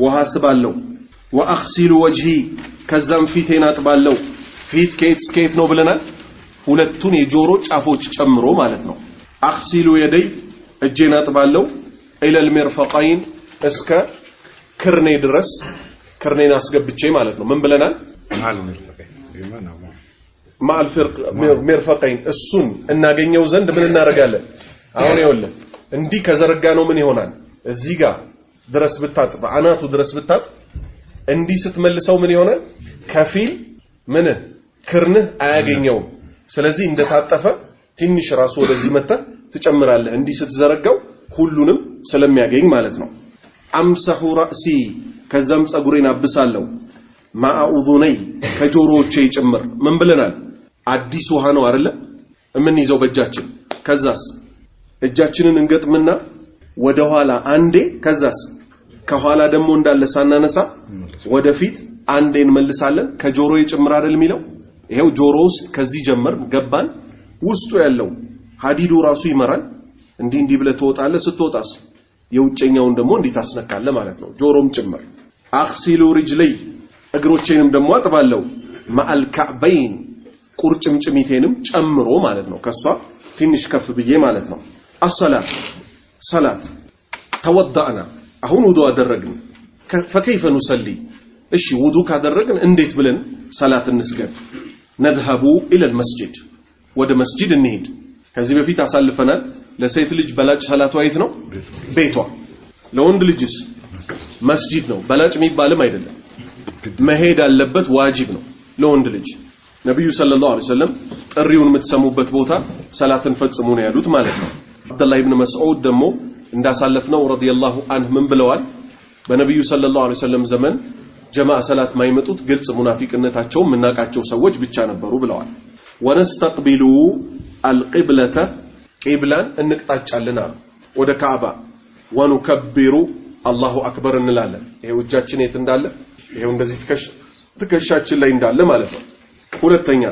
ውሃ ስባለሁ ወአኽሲሉ ወጅሂ ከዛም ፊቴን አጥባለሁ ፊት ከየት ነው ብለናል ሁለቱን የጆሮ ጫፎች ጨምሮ ማለት ነው አኽሲሉ የደይ እጄን አጥባለሁ ኢለል ሚርፈቀይን እስከ ክርኔ ድረስ ክርኔን አስገብቼ ማለት ነው ምን ብለናል ማል ፍርቅ ሚርፈቀይን እሱን እናገኘው ዘንድ ምን እናደርጋለን አሁን ይወለ እንዲህ ከዘረጋ ነው ምን ይሆናል እዚህ ጋር ድረስ ብታጥብ አናቱ ድረስ ብታጥብ እንዲህ ስትመልሰው ምን ይሆናል ከፊል ምን ክርንህ አያገኘው ስለዚህ እንደታጠፈ ትንሽ ራሱ ወደዚህ መጣ ትጨምራለህ እንዲህ ስትዘረጋው ሁሉንም ስለሚያገኝ ማለት ነው አምሰሁ ራሲ ከዛም ጸጉሬን አብሳለሁ ማአኡዙነይ ከጆሮዎቼ ጭምር ምን ብለናል አዲስ ውሃ ነው አይደለ ምን ይዘው በእጃችን ከዛስ እጃችንን እንገጥምና ወደ ኋላ አንዴ ከዛስ ከኋላ ደግሞ እንዳለ ሳናነሳ ወደፊት አንዴ እንመልሳለን ከጆሮዬ ጭምር አይደል የሚለው ይሄው ጆሮ ውስጥ ከዚህ ጀመር ገባን ውስጡ ያለው ሐዲዱ ራሱ ይመራል እንዲህ ብለ ተወጣለ ስትወጣስ የውጨኛውን ደግሞ እንዲህ ታስነካለ ማለት ነው ጆሮም ጭምር አክሲሉ ሪጅለይ እግሮቼንም ደግሞ አጥባለሁ ማአል ከዕበይን ቁርጭምጭሚቴንም ጨምሮ ማለት ነው ከሷ ትንሽ ከፍ ብዬ ማለት ነው ሰላት ተወዳእና አሁን ውዱ አደረግን فكيف نصلي እሺ ውዱ ካደረግን እንዴት ብለን ሰላት እንስገድ ነذهب الى المسجد ወደ መስጂድ እንሄድ ከዚህ በፊት አሳልፈናል ለሴት ልጅ በላጭ ሰላቷ የት ነው ቤቷ ለወንድ ልጅስ መስጂድ ነው በላጭ የሚባልም አይደለም መሄድ አለበት ዋጅብ ነው ለወንድ ልጅ ነብዩ ሰለላሁ ዐለይሂ ወሰለም ጥሪውን የምትሰሙበት ቦታ ሰላትን ፈጽሙ ነው ያሉት ማለት ነው አብዱላህ ኢብኑ መስዑድ ደግሞ እንዳሳለፍነው ረዲየላሁ ዐንሁ ምን ብለዋል በነብዩ ሰለላሁ ዐለይሂ ወሰለም ዘመን ጀማዓ ሰላት ማይመጡት ግልጽ ሙናፊቅነታቸው ምናቃቸው ሰዎች ብቻ ነበሩ ብለዋል ወነስተቅቢሉ القبلة ቂብላን እንቅጣጫልና ወደ ካዕባ ወንከብሩ አላሁ አክበር እንላለን ይሄው እጃችን የት እንዳለ ይሄው እንደዚህ ትከሻችን ላይ እንዳለ ማለት ነው ሁለተኛ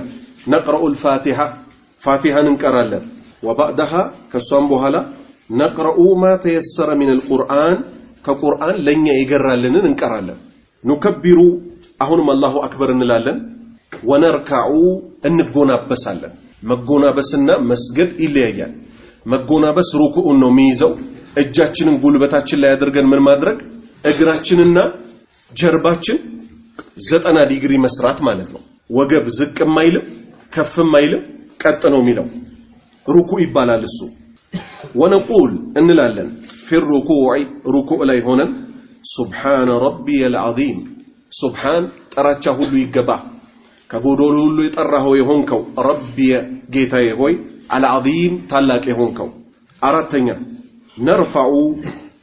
نقرأ الفاتحة ፋቲሃን እንቀራለን وبعدها ከሷም በኋላ نقرأ ما تيسر من القرآن ከቁርአን ለኛ ይገራልንን እንቀራለን نكبر አሁንም አላሁ አክበር እንላለን ወነርካዑ እንጎናበሳለን መጎናበስና መስገድ ይለያያል መጎናበስ ሩኩዑን ነው የሚይዘው እጃችንን ጉልበታችን ላይ አድርገን ምን ማድረግ እግራችንና ጀርባችን 90 ዲግሪ መስራት ማለት ነው ወገብ ዝቅም አይልም ከፍም አይልም ቀጥ ነው የሚለው ሩኩዕ ይባላል እሱ ወነቁል እንላለን في الركوع ركوع ላይ ሆነን سبحان ربي العظيم سبحان ጠራቻ ሁሉ ይገባ ከጎዶሎ ሁሉ የጠራኸው የሆንከው ረቢ ጌታዬ ሆይ አልዓዚም ታላቅ የሆንከው አራተኛ ነርፋኡ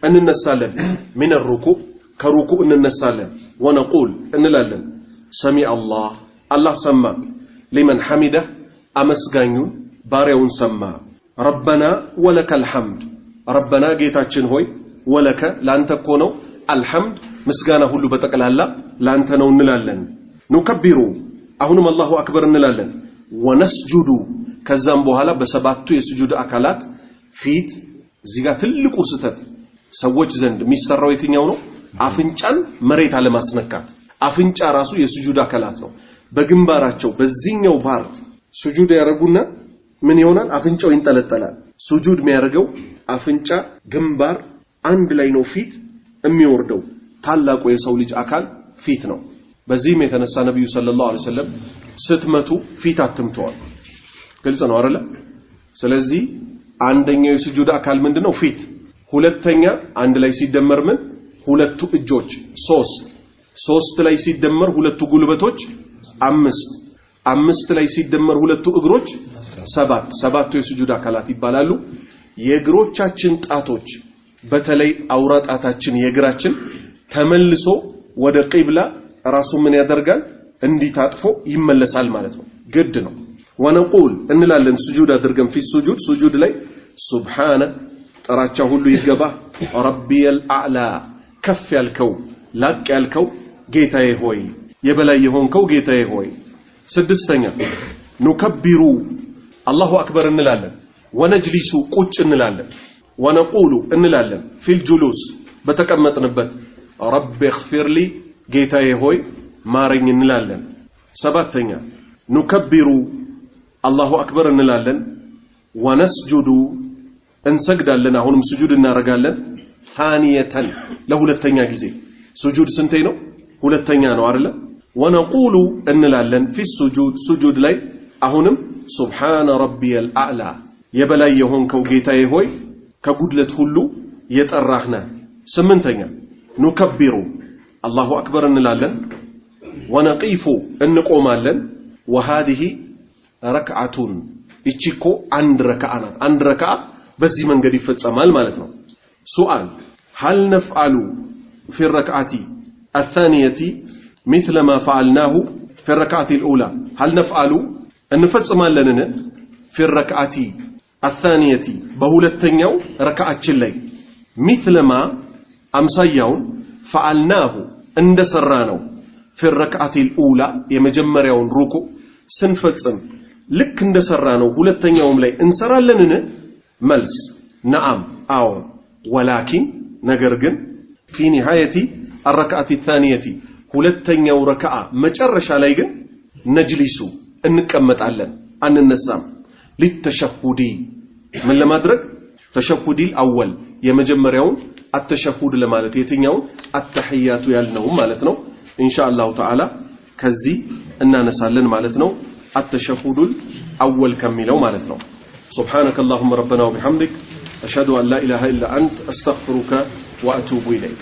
እንነሳለን من الركوع ከሩኩዕ እንነሳለን ወነቁል እንላለን ሰሚ አላህ ሰማ لمن حمده አመስጋኙን ባሪያውን ሰማ ربنا ولك الحمد ربنا ጌታችን ሆይ ወለከ ላንተ እኮ ነው الحمد ምስጋና ሁሉ በተቀላላ ላንተ ነው እንላለን ንከብሩ አሁንም አላሁ አክበር እንላለን ወነስጁዱ ከዛም በኋላ በሰባቱ የስጁድ አካላት ፊት እዚህ ጋር ትልቁ ስተት ሰዎች ዘንድ የሚሰራው የትኛው ነው አፍንጫን መሬት አለማስነካት አፍንጫ ራሱ የስጁድ አካላት ነው በግንባራቸው በዚህኛው ፓርት ስጁድ ያረጉና ምን ይሆናል አፍንጫው ይንጠለጠላል ስጁድ የሚያደርገው አፍንጫ ግንባር አንድ ላይ ነው ፊት የሚወርደው ታላቁ የሰው ልጅ አካል ፊት ነው በዚህም የተነሳ ነብዩ ሰለላሁ ዐለይሂ ወሰለም ስትመቱ ፊት አትምተዋል ግልጽ ነው አይደል ስለዚህ አንደኛው የስጁድ አካል ምንድነው ፊት ሁለተኛ አንድ ላይ ሲደመር ምን ሁለቱ እጆች ሶስት ላይ ሲደመር ሁለቱ ጉልበቶች አምስት ላይ ሲደመር ሁለቱ እግሮች ሰባቱ የስጁድ አካላት ይባላሉ የእግሮቻችን ጣቶች በተለይ አውራጣታችን የእግራችን ተመልሶ ወደ ቂብላ ራሱ ምን ያደርጋል እንዲታጥፎ ይመለሳል ማለት ነው ግድ ነው ወነቁል እንላለን ስጁድ አድርገን في السجود ስጁድ ላይ ሱብሃነ ጠራቻ ሁሉ ይገባ ረቢየል አዕላ ከፍ ያልከው ላቅ ያልከው ጌታዬ ሆይ የበላይ የሆንከው ጌታዬ ሆይ ስድስተኛ ንከብሩ አላሁ አክበር እንላለን ወነጅሊሱ ቁጭ እንላለን ወነቁሉ እንላለን في الجلوس በተቀመጥንበት ረቢ اغفر لي ጌታዬ ሆይ ማረኝ እንላለን ሰባተኛ ንከብሩ አላሁ አክበር እንላለን ወነስጁዱ እንሰግዳለን አሁንም ስጁድ እናረጋለን ثانيተን ለሁለተኛ ጊዜ ስጁድ ስንቴ ነው ሁለተኛ ነው አይደል ወነቁሉ እንላለን في السجود ስጁድ ላይ አሁንም سبحان ربي الأعلى የበላይ የሆንከው ጌታዬ ሆይ ከጉድለት ሁሉ የጠራህና ስምንተኛ ንከብሩ አላሁ አክበር እንላለን ወነቂፉ እንቆማለን وهذه ركعة እቺኮ አንድ ረካዓ ናት አንድ ረካዓ በዚህ መንገድ ይፈጸማል ማለት ነው ሱአል هل نفعل في الركعة الثانية مثل ما فعلناه في الركعة الأولى هل نفعل እንፈጽማለንን في الركعة الثانية በሁለተኛው ረካዓችን ላይ مثل ما አምሳያውን فعلناه እንደሰራነው في الركعة الأولى የመጀመሪያውን ሩኩዕ ስንፈጽም ልክ እንደሰራነው ሁለተኛውም ላይ እንሰራለንን መልስ ነዓም አዎ ወላኪን ነገር ግን في نهاية الركعة الثانية ሁለተኛው ረክዓ መጨረሻ ላይ ግን ነጅሊሱ እንቀመጣለን አንነሳም للتشهد ምን ለማድረግ ተሸሁዲ አወል የመጀመሪያው التشهد ለማለት የትኛው التحيات ያልነው ማለት ነው ኢንሻአላሁ ተዓላ ከዚህ እናነሳለን ማለት ነው التشهد الأول كملوا مالتنا سبحانك اللهم ربنا وبحمدك أشهد أن لا إله إلا أنت أستغفرك وأتوب إليك